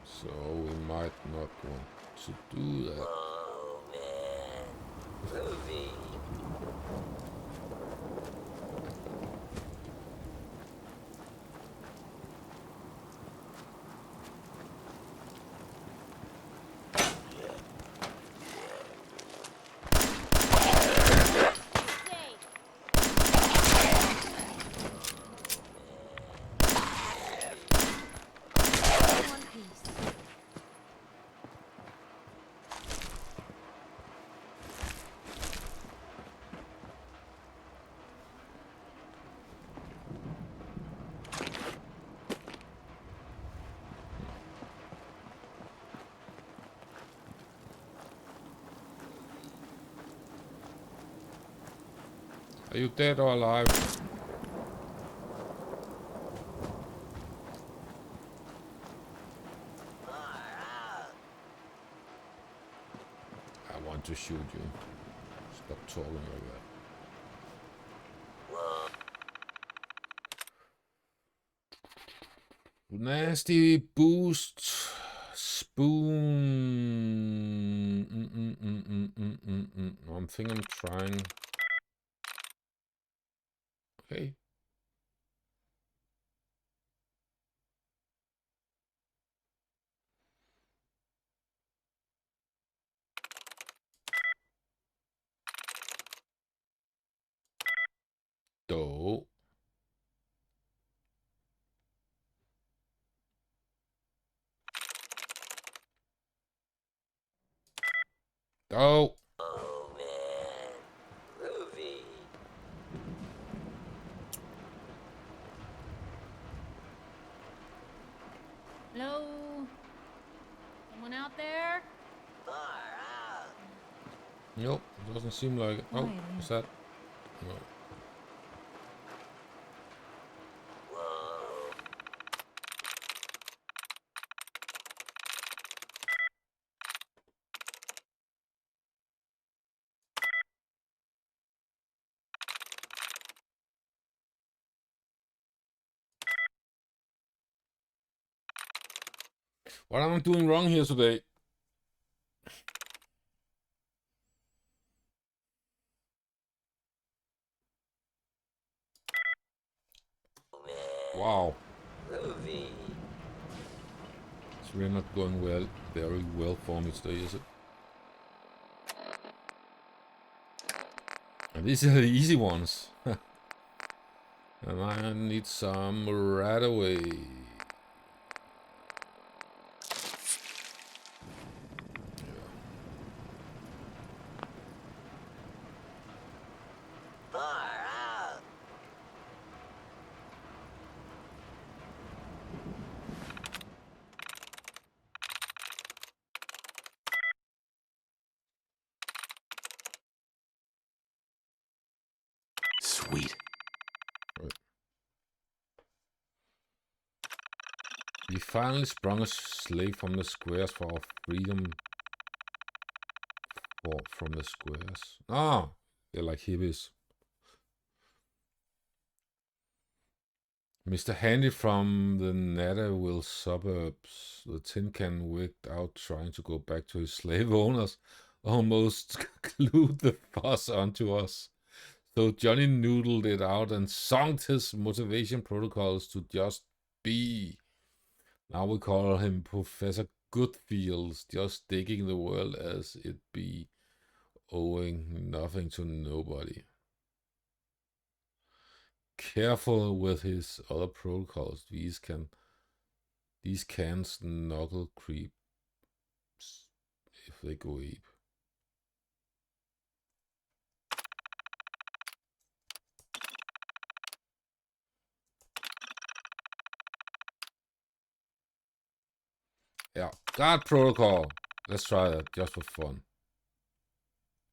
A: So we might not want to do that.
M: Oh man, Ruby.
A: Are you dead or alive? I want to shoot you. Stop talking like that. Nasty boost spoon. I think I'm trying. Okay. Do. Do.
M: Oh man, Ruby.
I: Hello? Someone out there?
A: Nope, doesn't seem like it. Oh, what's that? No. What am I doing wrong here today? Wow. It's really not going well, very well for me today, is it? And these are the easy ones. And I need some right away.
B: Sweet.
A: We finally sprung a slave from the squares for our freedom. From the squares. Ah, they're like hippies. Mr. Handy from the Natterville suburbs. The tin can wigged out trying to go back to his slave owners. Almost glued the fuss onto us. So Johnny noodled it out and songed his motivation protocols to just be. Now we call him Professor Goodfields, just digging the world as it be, owing nothing to nobody. Careful with his other protocols. These can snuggle creeps if they go ape. Yeah, guard protocol. Let's try that just for fun.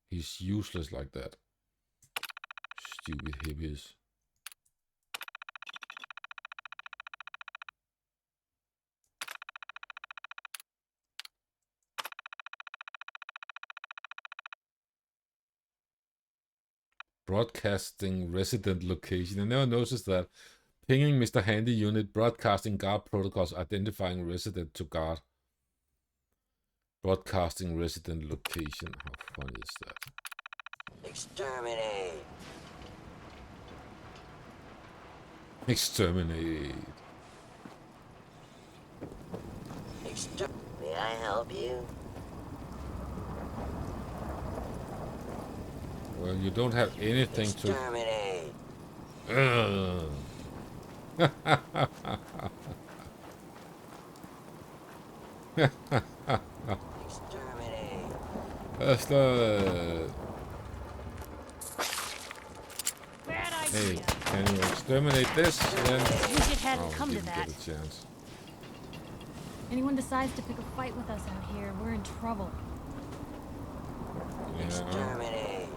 A: He's useless like that. Stupid hippies. Broadcasting resident location. I never noticed that. Pinging Mr. Handy unit. Broadcasting guard protocols. Identifying resident to guard. Broadcasting resident location. How funny is that?
Q: Exterminate.
A: Exterminate.
Q: May I help you?
A: Well, you don't have anything
Q: Exterminate.
A: to... That's the... Hey, can you exterminate this? Then
I: We should have it come to
A: didn't
I: that.
A: get a chance.
I: Anyone decides to pick a fight with us out here, we're in trouble.
A: Yeah.
Q: Exterminate.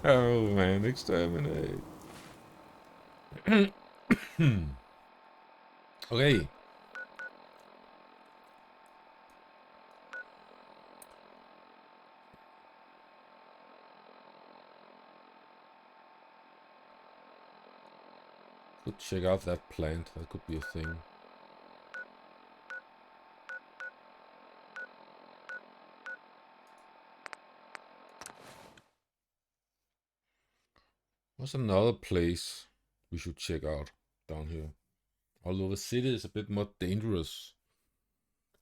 A: Oh man, exterminate. Okay. Could check out that plant. That could be a thing. What's another place we should check out down here? Although the city is a bit more dangerous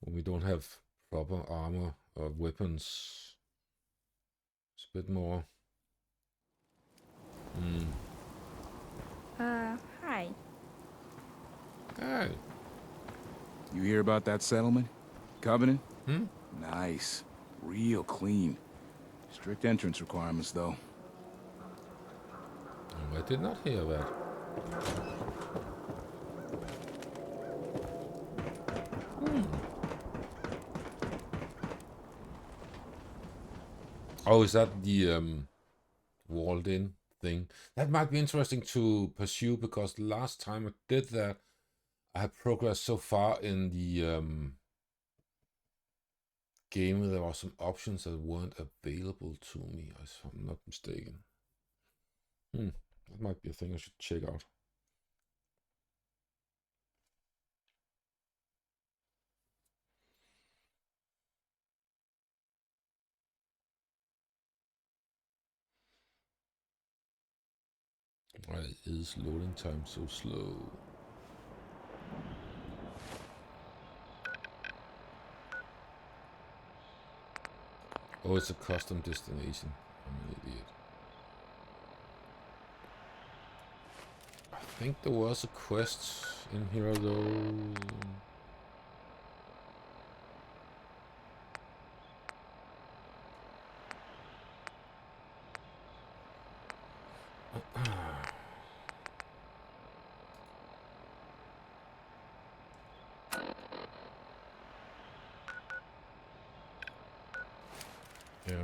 A: when we don't have proper armor or weapons. It's a bit more...
J: Hi.
A: Hi.
K: You hear about that settlement? Covenant?
A: Hmm?
K: Nice. Real clean. Strict entrance requirements, though.
A: Oh, I did not hear that. Oh, is that the walled-in thing? That might be interesting to pursue, because last time I did that, I had progressed so far in the game. There were some options that weren't available to me, if I'm not mistaken. That might be a thing I should check out. Why is loading time so slow? Oh, it's a custom destination. I'm an idiot. I think there was a quest in here though. Yeah.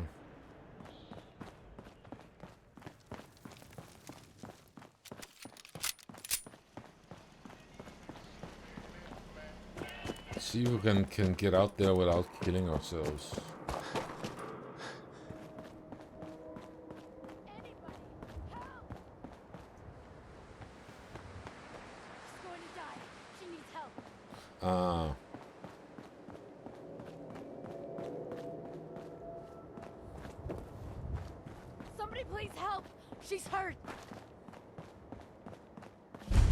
A: Let's see who can get out there without killing ourselves. Ah.
R: Somebody please help! She's hurt!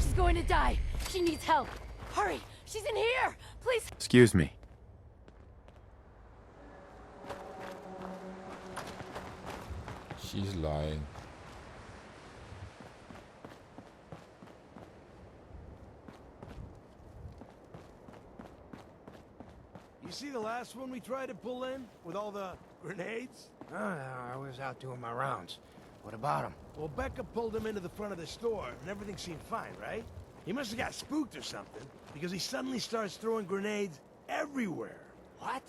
R: She's going to die! She needs help! Hurry! She's in here! Please!
B: Excuse me.
A: She's lying.
M: You see the last one we tried to pull in? With all the grenades?
P: I was out doing my rounds. What about him?
M: Well, Becca pulled him into the front of the store, and everything seemed fine, right? He must have got spooked or something, because he suddenly starts throwing grenades everywhere.
P: What?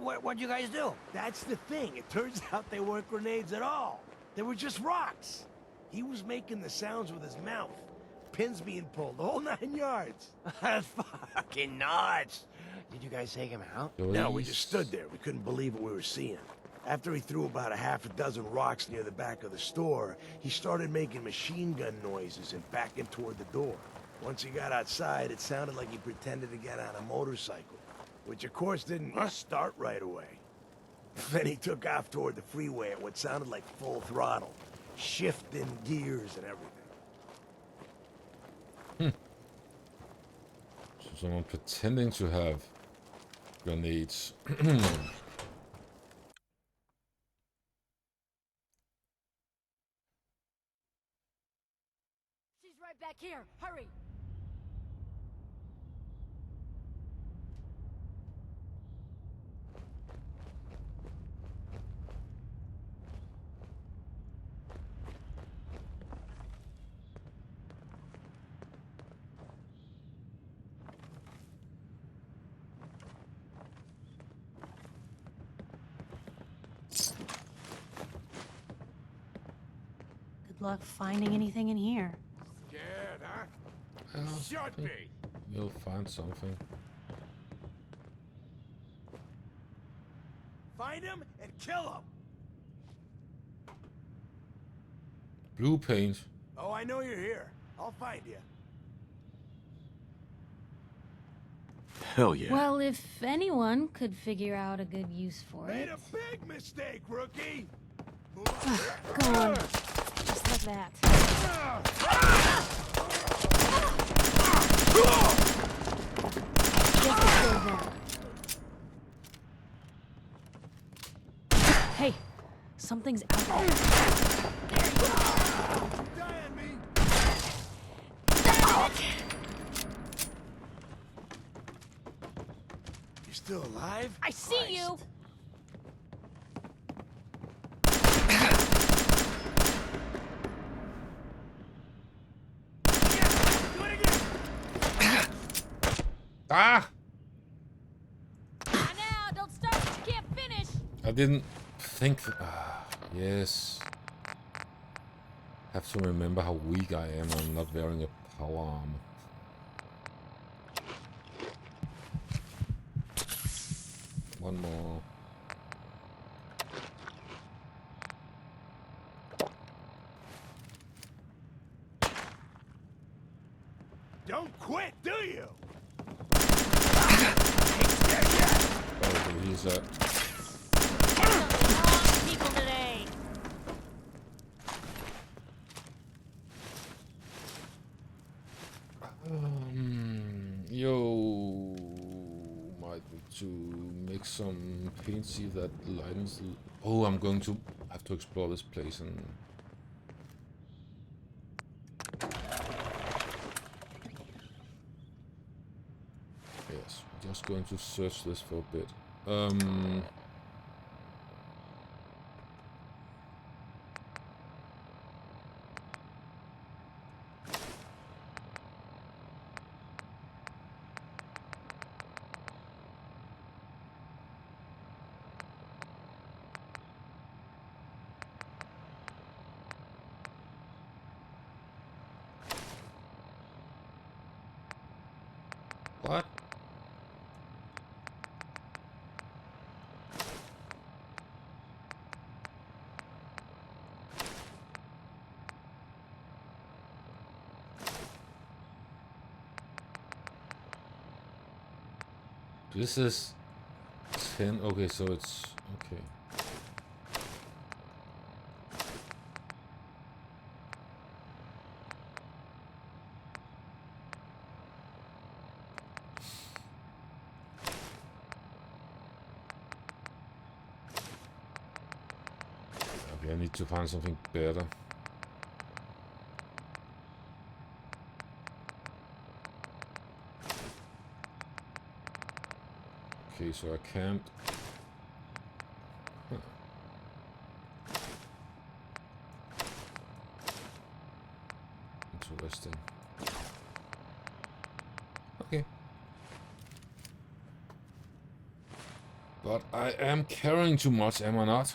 P: What'd you guys do?
M: That's the thing. It turns out they weren't grenades at all. They were just rocks. He was making the sounds with his mouth. Pins being pulled, the whole 9 yards.
P: That's fucking nuts. Did you guys take him out?
M: No, we just stood there. We couldn't believe what we were seeing. After he threw about a half a dozen rocks near the back of the store, he started making machine gun noises and backing toward the door. Once he got outside, it sounded like he pretended to get on a motorcycle, which of course didn't start right away. Then he took off toward the freeway at what sounded like full throttle, shifting gears and everything.
A: So someone pretending to have grenades.
R: She's right back here! Hurry!
I: Good luck finding anything in here.
P: Scared, huh?
A: Should be. You'll find something.
M: Find him and kill him!
A: Blue paint.
M: Oh, I know you're here. I'll find you.
B: Hell yeah.
I: Well, if anyone could figure out a good use for
M: Made
I: it.
M: a big mistake, rookie!
I: Go on. Just like that. Hey, something's out there.
M: Die on me! You're still alive?
R: I see you!
A: Ah!
R: Now, don't start if you can't finish.
A: I didn't think. Yes. Have to remember how weak I am. I'm not wearing a power armor. One more.
M: Don't quit, do you?
A: Oh, he's
R: People today.
A: Yo, might need to make some paint. See if that lightens. Oh, I'm going to have to explore this place and. Yes, just going to search this for a bit. What? This is 10. Okay, so it's okay. Okay, I need to find something better. Okay, so I can't. Huh. Interesting. Okay. But I am carrying too much, am I not?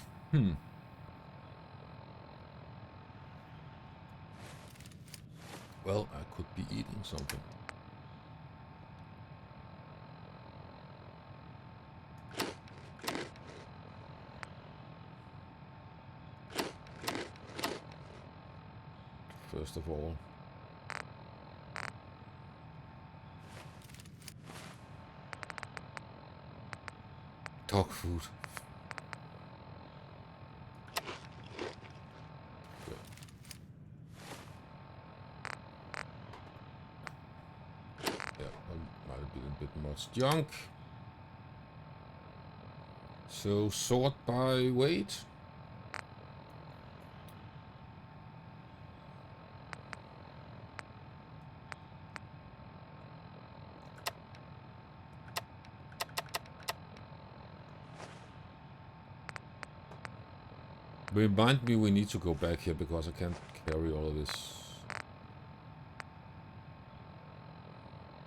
A: Well, I could be eating something. First of all. Dog food. Might have been a bit much junk. So sort by weight. Remind me we need to go back here because I can't carry all of this.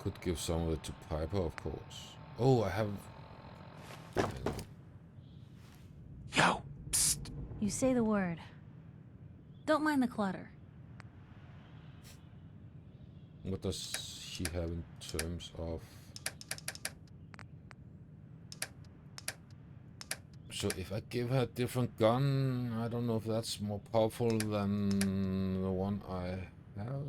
A: Could give some of it to Piper, of course. Oh, I have...
M: Yo, psst.
I: You say the word. Don't mind the clutter.
A: What does she have in terms of... So if I give her a different gun, I don't know if that's more powerful than the one I have.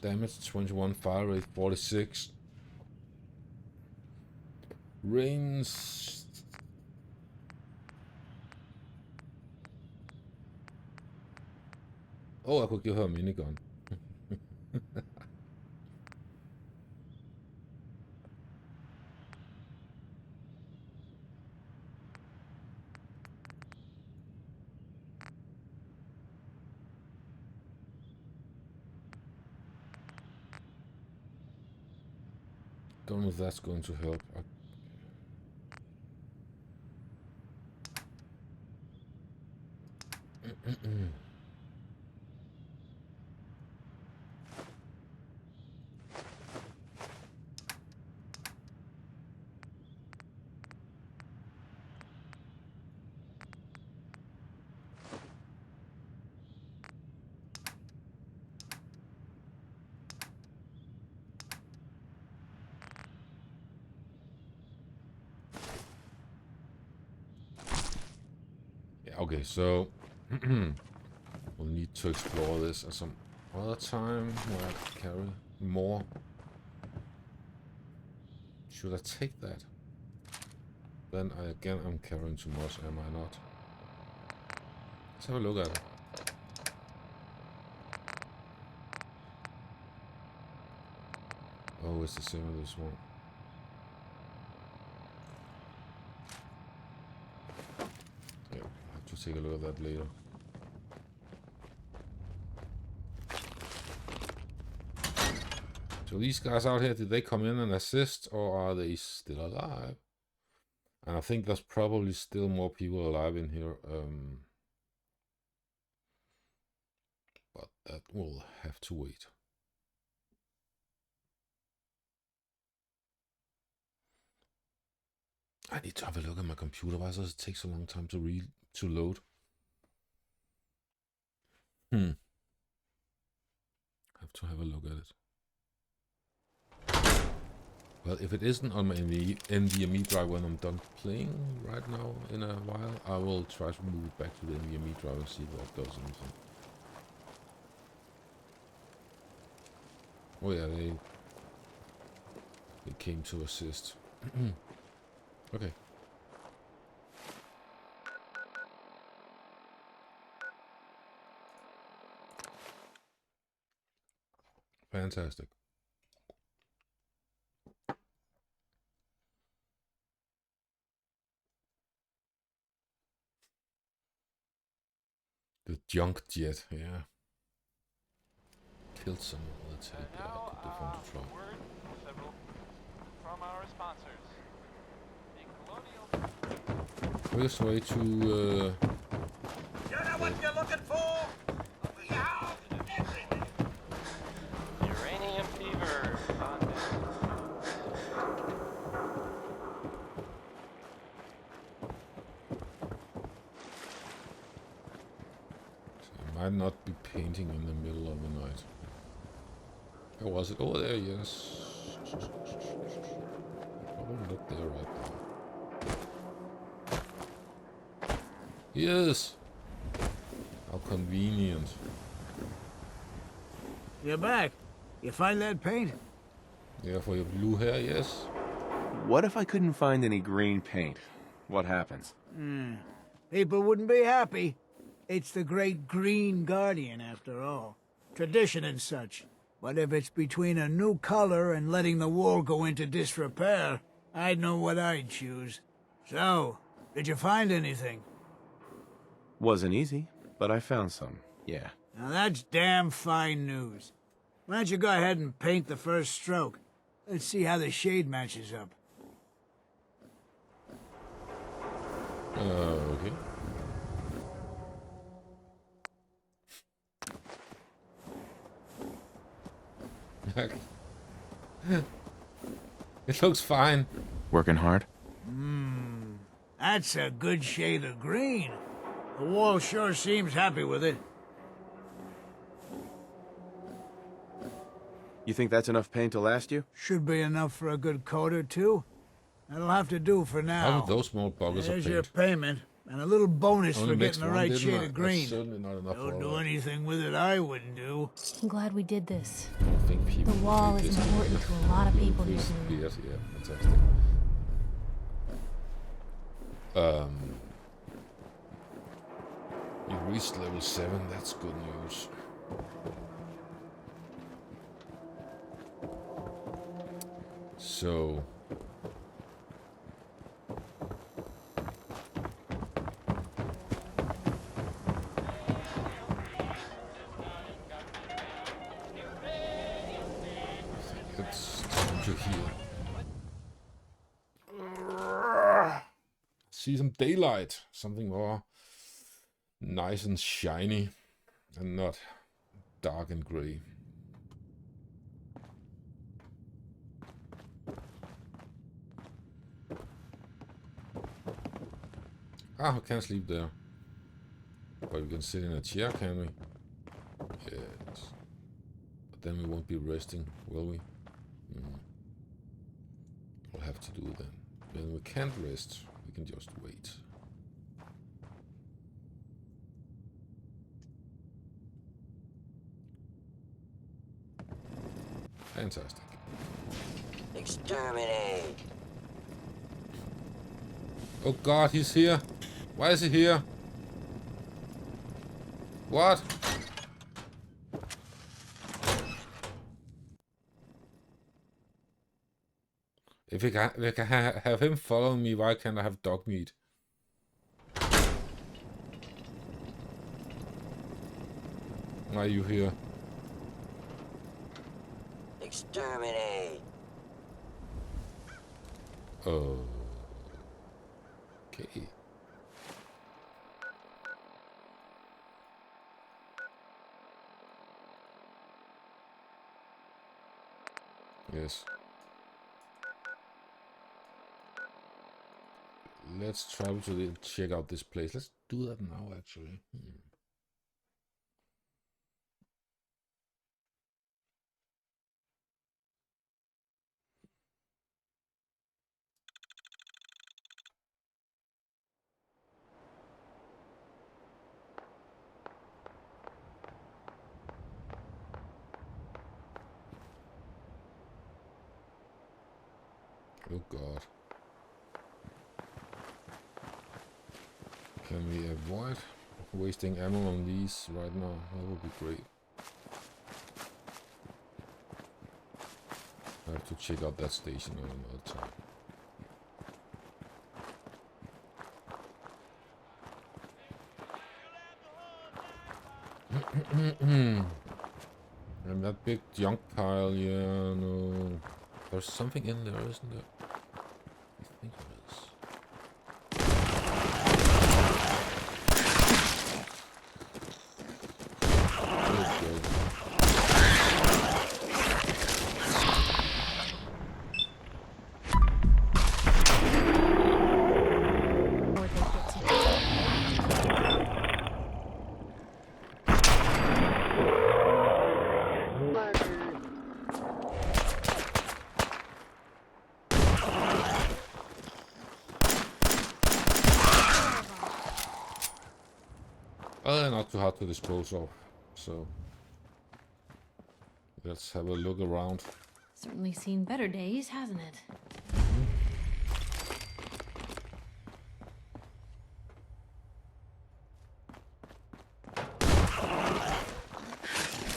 A: Damage 21, fire rate 46. Range... Oh, I could give her a minigun. Don't know if that's going to help. Okay, so we'll need to explore this at some other time where I can carry more. Should I take that? Then I'm carrying too much, am I not? Let's have a look at it. Oh, it's the same as this one. Yeah, I'll have to take a look at that later. So these guys out here, did they come in and assist, or are they still alive? And I think there's probably still more people alive in here. But that will have to wait. I need to have a look at my computer. Why does it take so long time to load? Have to have a look at it. Well, if it isn't on my NVMe drive when I'm done playing right now in a while, I will try to move it back to the NVMe drive and see if that does anything. Oh yeah, they came to assist. Okay. Fantastic. The junk jet, yeah. Killed someone, let's say. Yeah, that could be fun to try.
F: From our sponsors.
A: First way to
D: You know what you're looking for? We have everything.
F: Uranium fever.
A: I might not be painting in the middle of the night. Or was it over there? Yes. Probably not there right now. Yes! How convenient.
P: You're back. You find that paint?
A: Yeah, for your blue hair, yes.
B: What if I couldn't find any green paint? What happens?
P: People wouldn't be happy. It's the great Green Guardian, after all. Tradition and such. But if it's between a new color and letting the wall go into disrepair, I'd know what I'd choose. So, did you find anything?
B: Wasn't easy, but I found some, yeah.
P: Now that's damn fine news. Why don't you go ahead and paint the first stroke? Let's see how the shade matches up.
A: Okay. It looks fine.
B: Working hard?
P: That's a good shade of green. The wall sure seems happy with it.
B: You think that's enough paint to last you?
P: Should be enough for a good coat or two. That'll have to do for now.
A: How those small buggers of
P: There's
A: paint?
P: your payment, and a little bonus
A: Only
P: for
A: makes
P: getting the
A: one,
P: right
A: didn't
P: shade
A: I?
P: of green.
A: That's certainly not enough
P: Don't
A: for
P: do
A: all that.
P: anything with it I wouldn't do.
I: I'm glad we did this.
A: I think people
I: The wall
A: need
I: is
A: this.
I: important to a lot of people
A: Please,
I: here.
A: yes, yeah, fantastic. You reached level 7, that's good news. So... it's time to heal. See some daylight, something more nice and shiny, and not dark and grey. Ah, we can't sleep there. But we can sit in a chair, can we? Yes. But then we won't be resting, will we? We'll have to do then. When we can't rest, we can just wait. Fantastic.
Q: Exterminate.
A: Oh god, he's here. Why is he here? What? If we can have him following me, why can't I have dog meat? Why are you here?
Q: Exterminate.
A: Oh. Okay. Yes. Let's travel to check out this place. Let's do that now, actually. Oh god. Can we avoid wasting ammo on these right now? That would be great. I have to check out that station another time. And that big junk pile, yeah, no. There's something in there, isn't there? I think there is. Well, they're not too hard to dispose of, so let's have a look around.
I: Certainly seen better days, hasn't it?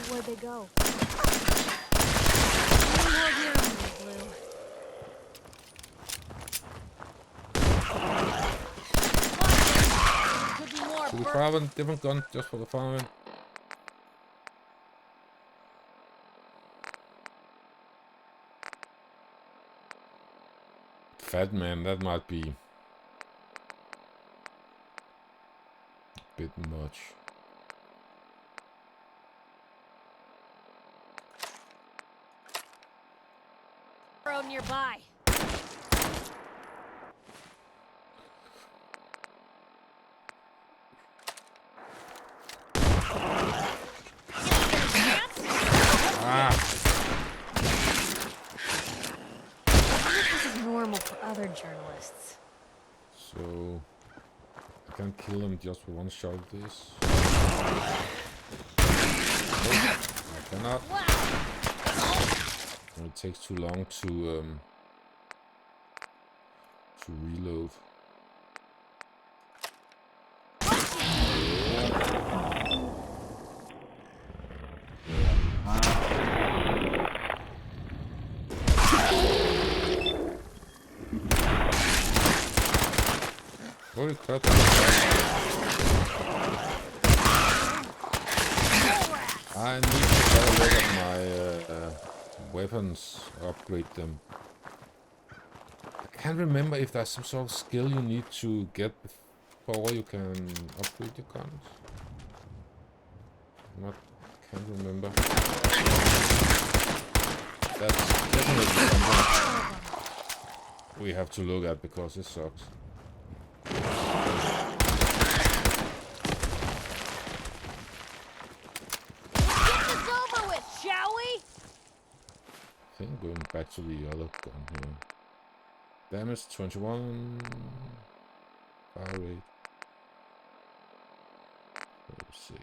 J: Where'd they go?
A: Should we fire a different gun just for the firing? Fat man, that might be a bit much.
J: Road nearby. This is normal for other journalists.
A: So I can kill him just with one shot of this. Nope, I cannot. And it takes too long to reload. Holy crap. I need to have a look at my weapons, upgrade them. I can't remember if there's some sort of skill you need to get before you can upgrade your guns. Can't remember. That's definitely something we have to look at because it sucks. I think going back to the other gun here. Damage 21. Fire rate 46.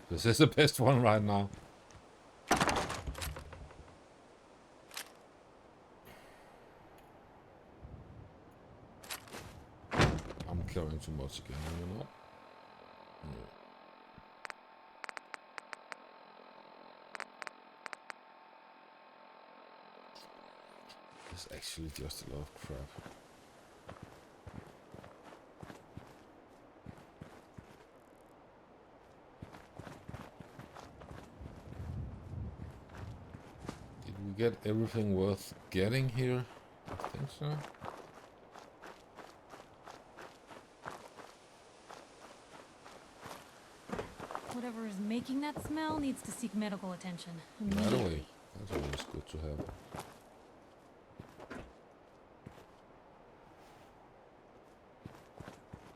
A: This is the best one right now. I'm carrying too much again, you know? Yeah. It's actually just a lot of crap. Get everything worth getting here? I think so.
I: Whatever is making that smell needs to seek medical attention
A: By the way,
I: immediately.
A: that's always good to have.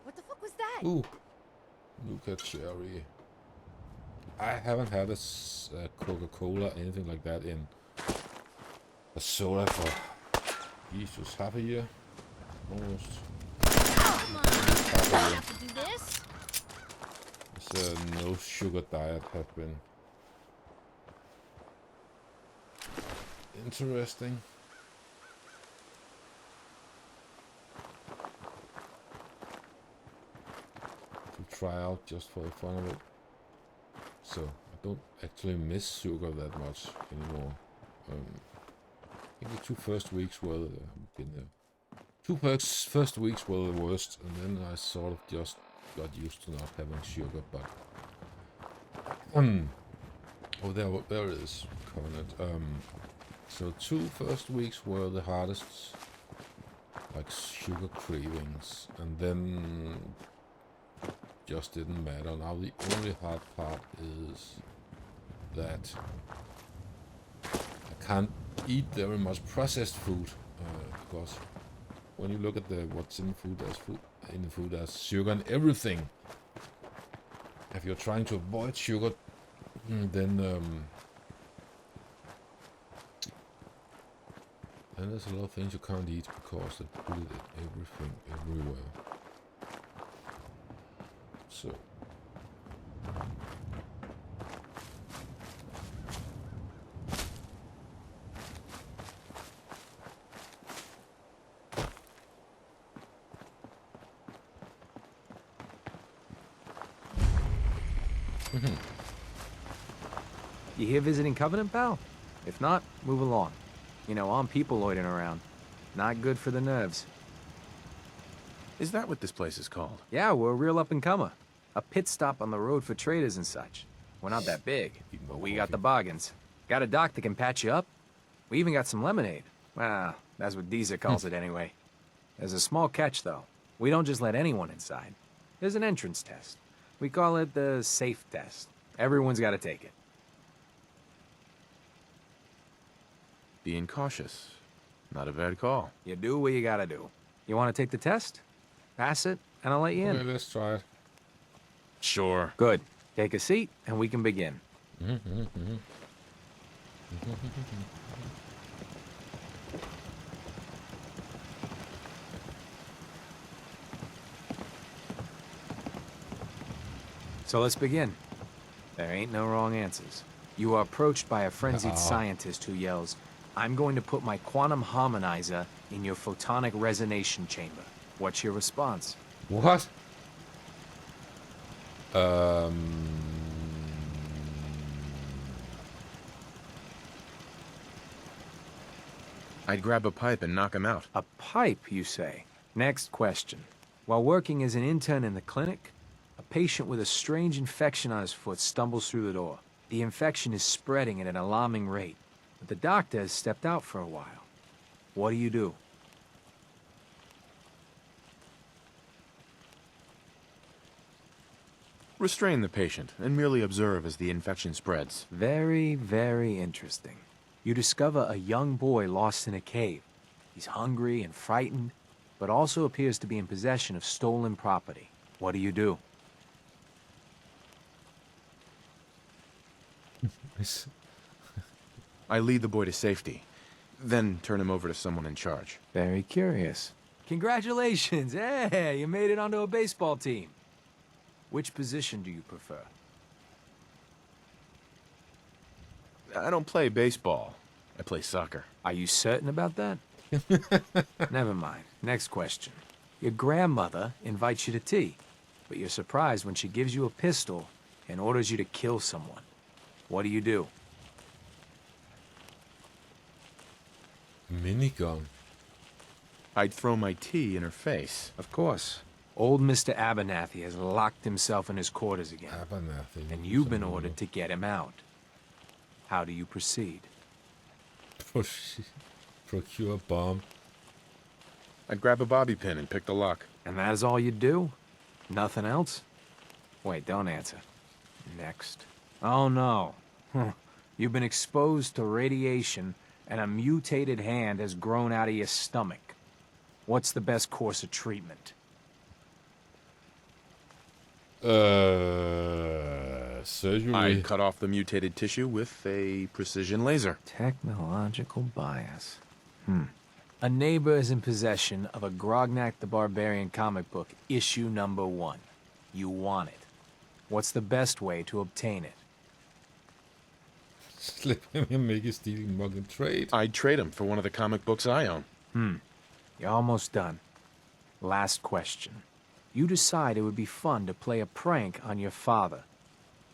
R: What the fuck was that?
A: Ooh, Nuka Cherry. I haven't had a Coca-Cola, anything like that in a soda for Jesus, half a year, almost.
J: Come on, I have to do this.
A: This no sugar diet has been interesting. To try out just for the fun of it. So I don't actually miss sugar that much anymore. I think the 2 first weeks were been there. 2 first weeks were the worst, and then I sort of just got used to not having sugar. But oh, there it is, Covenant. So 2 first weeks were the hardest, like sugar cravings, and then just didn't matter. Now the only hard part is that I can't eat very much processed food because when you look at what's in the food, there's sugar in everything. If you're trying to avoid sugar, then there's a lot of things you can't eat because they put it in everything, everywhere. So
S: You here visiting Covenant, pal? If not, move along. You know, armed people loitering around. Not good for the nerves.
B: Is that what this place is called?
S: Yeah, we're a real up-and-comer. A pit stop on the road for traders and such. We're not that big, but we got the bargains. Got a dock that can patch you up. We even got some lemonade. Well, that's what Deezer calls it anyway. There's a small catch, though. We don't just let anyone inside. There's an entrance test. We call it the safe test. Everyone's got to take it.
B: Being cautious. Not a bad call.
S: You do what you gotta do. You want to take the test? Pass it, and I'll let you in.
A: Okay, let's try it.
B: Sure.
S: Good. Take a seat, and we can begin. So let's begin. There ain't no wrong answers. You are approached by a frenzied scientist who yells, "I'm going to put my quantum harmonizer in your photonic resonation chamber." What's your response?
A: What?
B: I'd grab a pipe and knock him out.
S: A pipe, you say? Next question. While working as an intern in the clinic, a patient with a strange infection on his foot stumbles through the door. The infection is spreading at an alarming rate, but the doctor has stepped out for a while. What do?
B: Restrain the patient and merely observe as the infection spreads.
S: Very, very interesting. You discover a young boy lost in a cave. He's hungry and frightened, but also appears to be in possession of stolen property. What do?
B: I lead the boy to safety, then turn him over to someone in charge.
S: Very curious. Congratulations! Hey, you made it onto a baseball team. Which position do you prefer?
B: I don't play baseball. I play soccer.
S: Are you certain about that? Never mind. Next question. Your grandmother invites you to tea, but you're surprised when she gives you a pistol and orders you to kill someone. What do?
A: Minigun.
B: I'd throw my tea in her face.
S: Of course. Old Mr. Abernathy has locked himself in his quarters again.
A: Abernathy.
S: And you've been ordered to get him out. How do you proceed?
A: Procure a bomb.
B: I'd grab a bobby pin and pick the lock.
S: And that is all you do? Nothing else? Wait, don't answer. Next. Oh no. You've been exposed to radiation and a mutated hand has grown out of your stomach. What's the best course of treatment?
A: Surgery.
B: I'd cut off the mutated tissue with a precision laser.
S: Technological bias. A neighbor is in possession of a Grognak the Barbarian comic book, issue number 1. You want it. What's the best way to obtain it?
A: Slip him and make a stealing mug and trade.
B: I'd trade him for one of the comic books I own.
S: You're almost done. Last question. You decide it would be fun to play a prank on your father.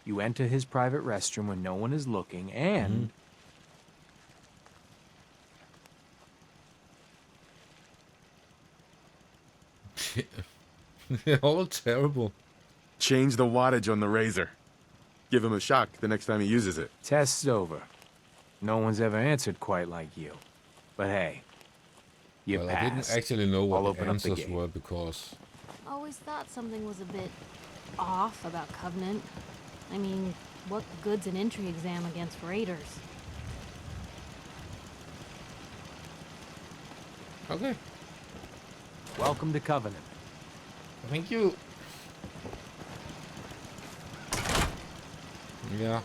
S: You enter his private restroom when no one is looking, and...
A: They're all terrible.
B: Change the wattage on the razor. Give him a shock the next time he uses it.
S: Test's over. No one's ever answered quite like you. But hey, you passed.
A: I didn't actually know what
S: I'll
A: the
S: open up the
A: answers
S: gate.
A: were because...
I: Always thought something was a bit off about Covenant. I mean, what good's an entry exam against raiders?
A: Okay.
S: Welcome to Covenant.
A: Thank you. Yeah.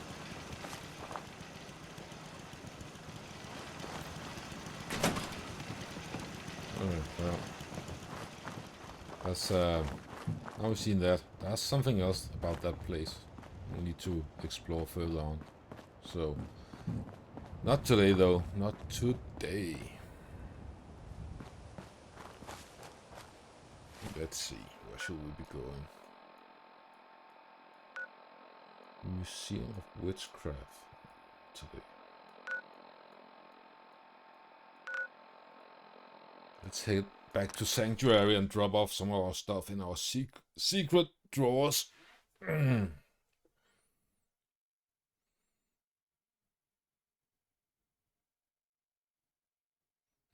A: Alright, well. That's, now we've seen that. There's something else about that place we need to explore further on. So, not today though. Not today. Let's see. Where should we be going? Museum of Witchcraft today. Let's head back to Sanctuary and drop off some of our stuff in our secret drawers. When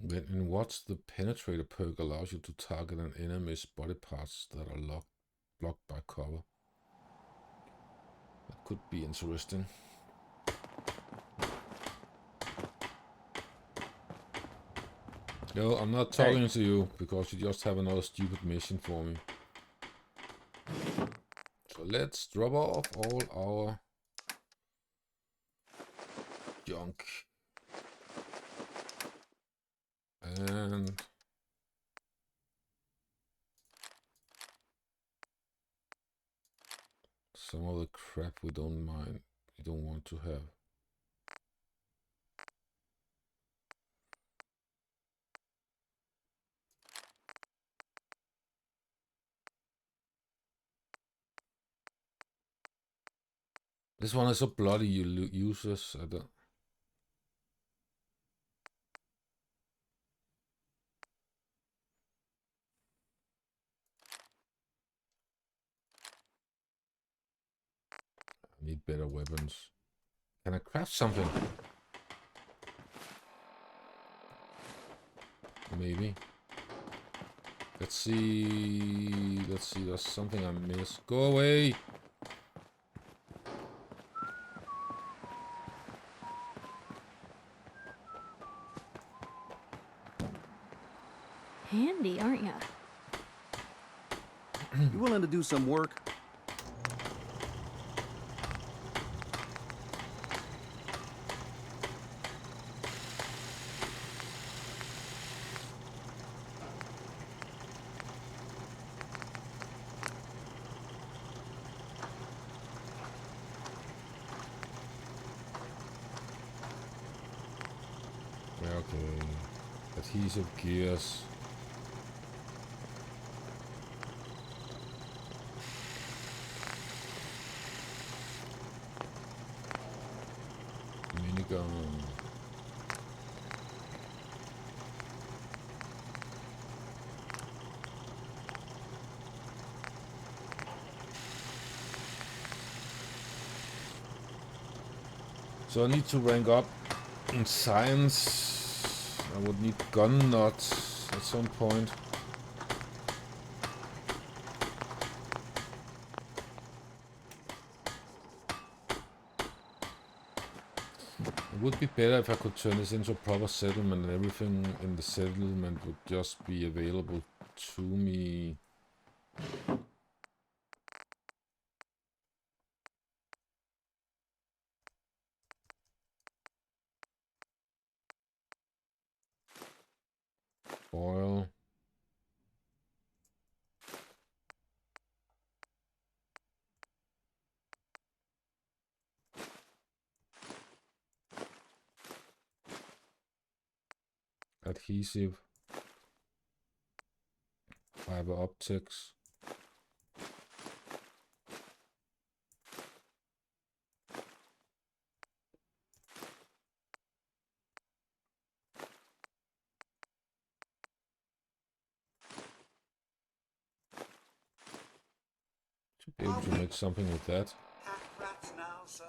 A: in what the Penetrator perk allows you to target an enemy's body parts that are blocked by cover. That could be interesting. No, I'm not talking to you because you just have another stupid mission for me. So let's drop off all our junk. And some of the crap we don't want to have. This one is so bloody, you useless. I don't. I need better weapons. Can I craft something? Maybe. Let's see. There's something I missed. Go away.
I: Handy, aren't you?
T: You willing to do some work?
A: Adhesive gears. Minigun. So I need to rank up in science. I would need gun nuts at some point. It would be better if I could turn this into a proper settlement and everything in the settlement would just be available to me. Oil. Adhesive. Fiber optics. Should be able to make something with that.
D: Rats now, sir.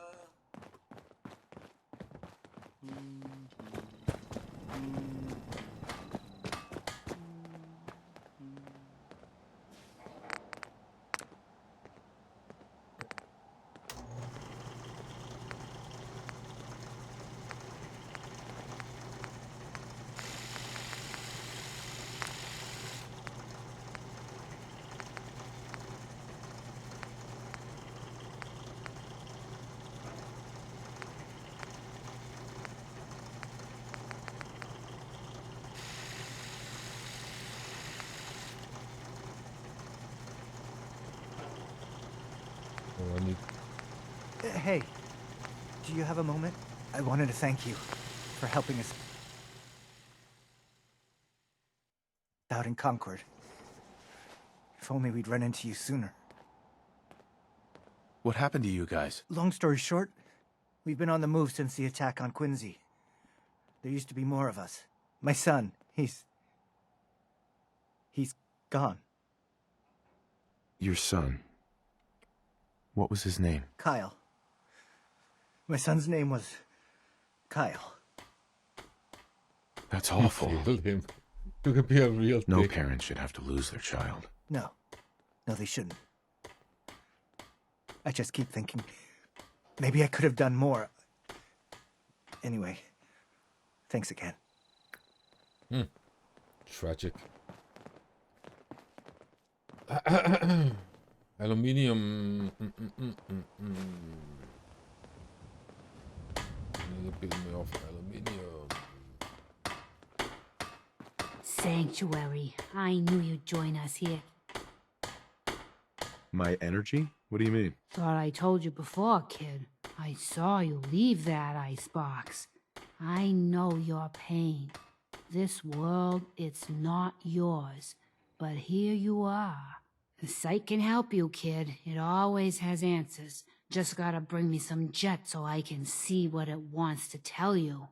N: Hey, do you have a moment? I wanted to thank you for helping us out in Concord. If only we'd run into you sooner.
K: What happened to you guys?
N: Long story short, we've been on the move since the attack on Quincy. There used to be more of us. My son, he's gone.
K: Your son? What was his name?
N: Kyle. My son's name was Kyle.
K: That's awful.
A: Killed him. You could be a real
K: No
A: dick.
K: parent should have to lose their child.
N: No, they shouldn't. I just keep thinking, maybe I could have done more. Anyway, thanks again.
A: Tragic. Aluminium. Need a bit more of aluminium.
O: Sanctuary. I knew you'd join us here.
B: My energy? What do you mean?
O: Thought I told you before, kid. I saw you leave that icebox. I know your pain. This world, it's not yours. But here you are. The site can help you, kid. It always has answers. Just gotta bring me some jet so I can see what it wants to tell you.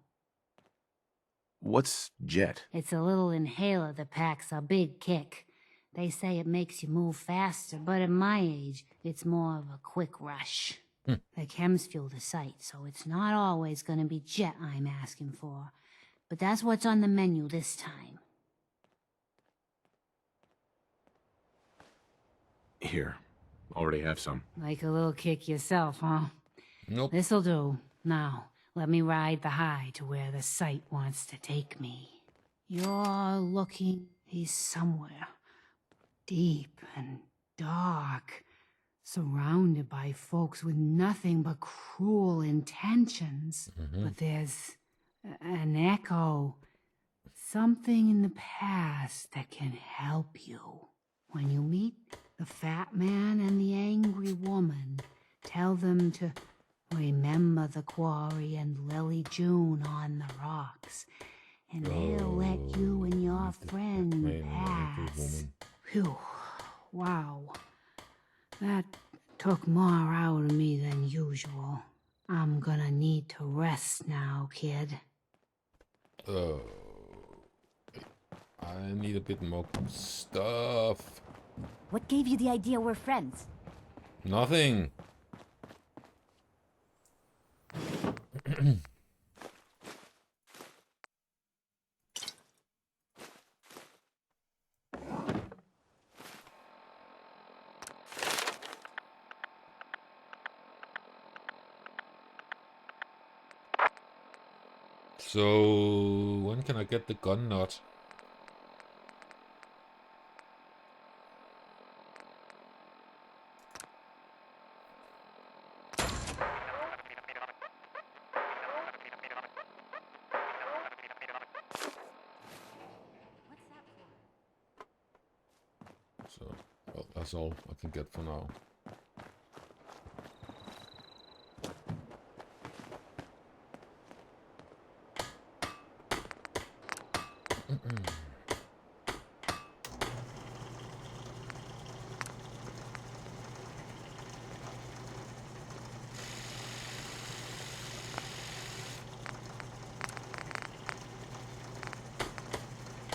K: What's jet?
O: It's a little inhaler that packs a big kick. They say it makes you move faster, but at my age, it's more of a quick rush. The chems fuel the site, so it's not always gonna be jet I'm asking for. But that's what's on the menu this time.
K: Here. Already have some.
O: Like a little kick yourself, huh?
A: Nope.
O: This'll do. Now, let me ride the high to where the site wants to take me. You're looking... He's somewhere. Deep and dark. Surrounded by folks with nothing but cruel intentions. But there's an echo. Something in the past that can help you. When you meet the fat man and the angry woman, tell them to remember the quarry and Lily June on the rocks. And they'll let you and your friend pass. Phew. Wow. That took more out of me than usual. I'm gonna need to rest now, kid.
A: I need a bit more stuff.
T: What gave you the idea we're friends?
A: Nothing. So, when can I get the gun nut? So, well, that's all I can get for now.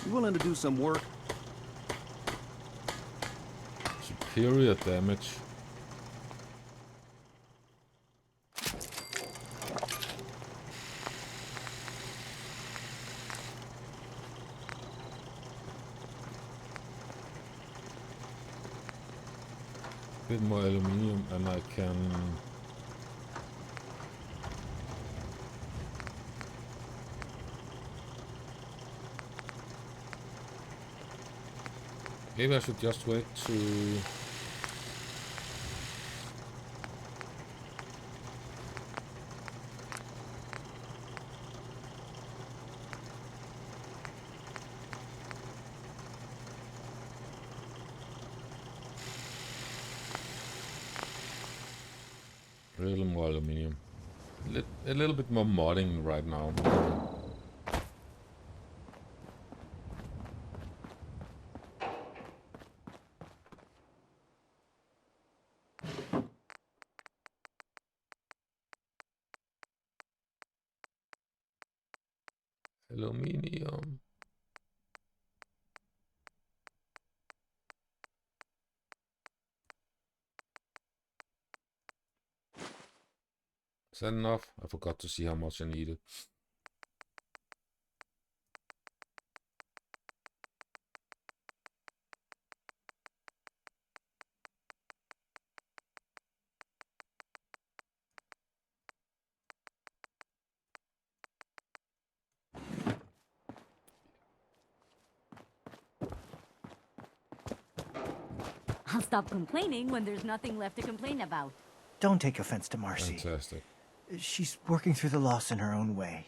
U: You willing to do some work?
A: Superior damage. Bit more aluminium and I can maybe I should just wait to a little more aluminium. A little bit more modding right now. Aluminium. Is that enough? I forgot to see how much I needed.
T: I'll stop complaining when there's nothing left to complain about.
N: Don't take offense to Marcy.
A: Fantastic.
N: She's working through the loss in her own way.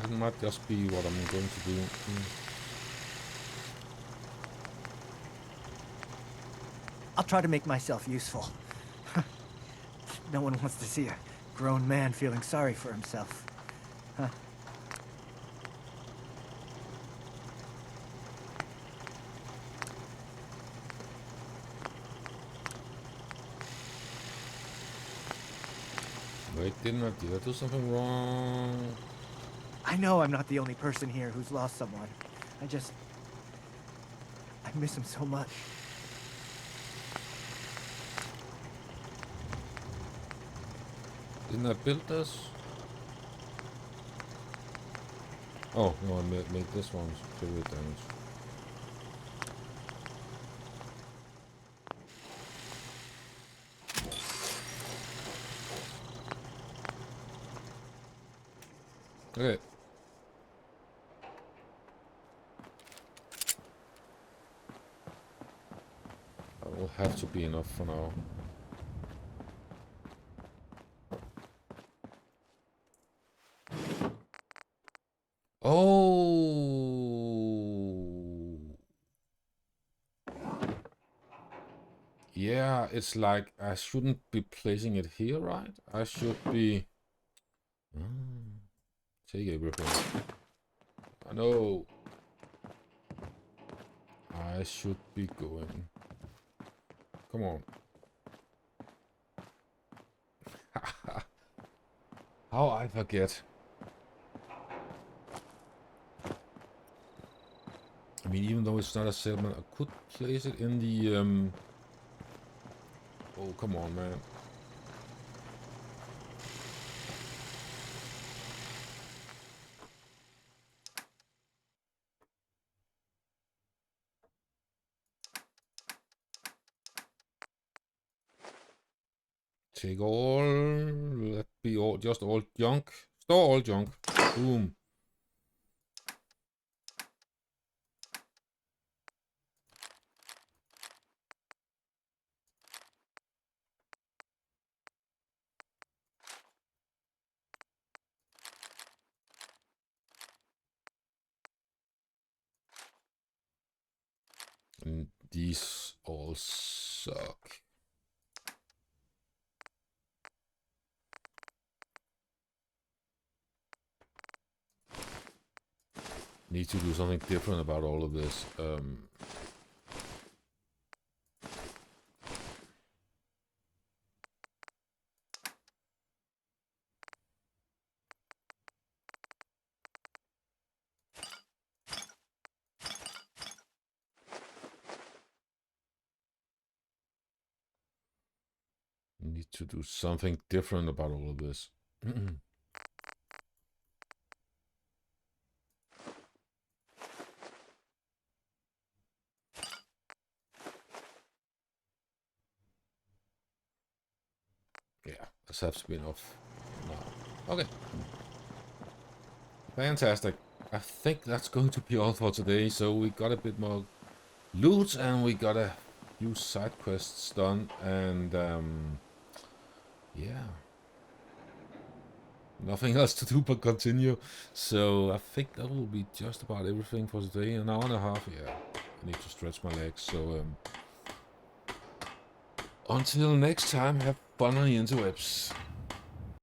A: That might just be what I'm going to do.
N: I'll try to make myself useful. No one wants to see a grown man feeling sorry for himself. Huh?
A: Wait, did I do something wrong?
N: I know I'm not the only person here who's lost someone. I miss him so much.
A: Didn't I build this? Oh, no, I made this one superior damage. Okay. That will have to be enough for now. Oh. Yeah, it's like I shouldn't be placing it here, right? I should be... take everything. I know. I should be going. Come on. How I forget. I mean, even though it's not a settlement, I could place it in the... Oh, come on, man. Take all, let be all, just all junk. Store all junk. Boom. And these all suck. Need to do something different about all of this. Need to do something different about all of this. Yeah, this has to be enough now. Okay. Fantastic. I think that's going to be all for today. So we got a bit more loot and we got a few side quests done, and yeah, nothing else to do but continue. So I think that will be just about everything for today. An hour and a half. Yeah, I need to stretch my legs. So until next time, have fun on the interwebs.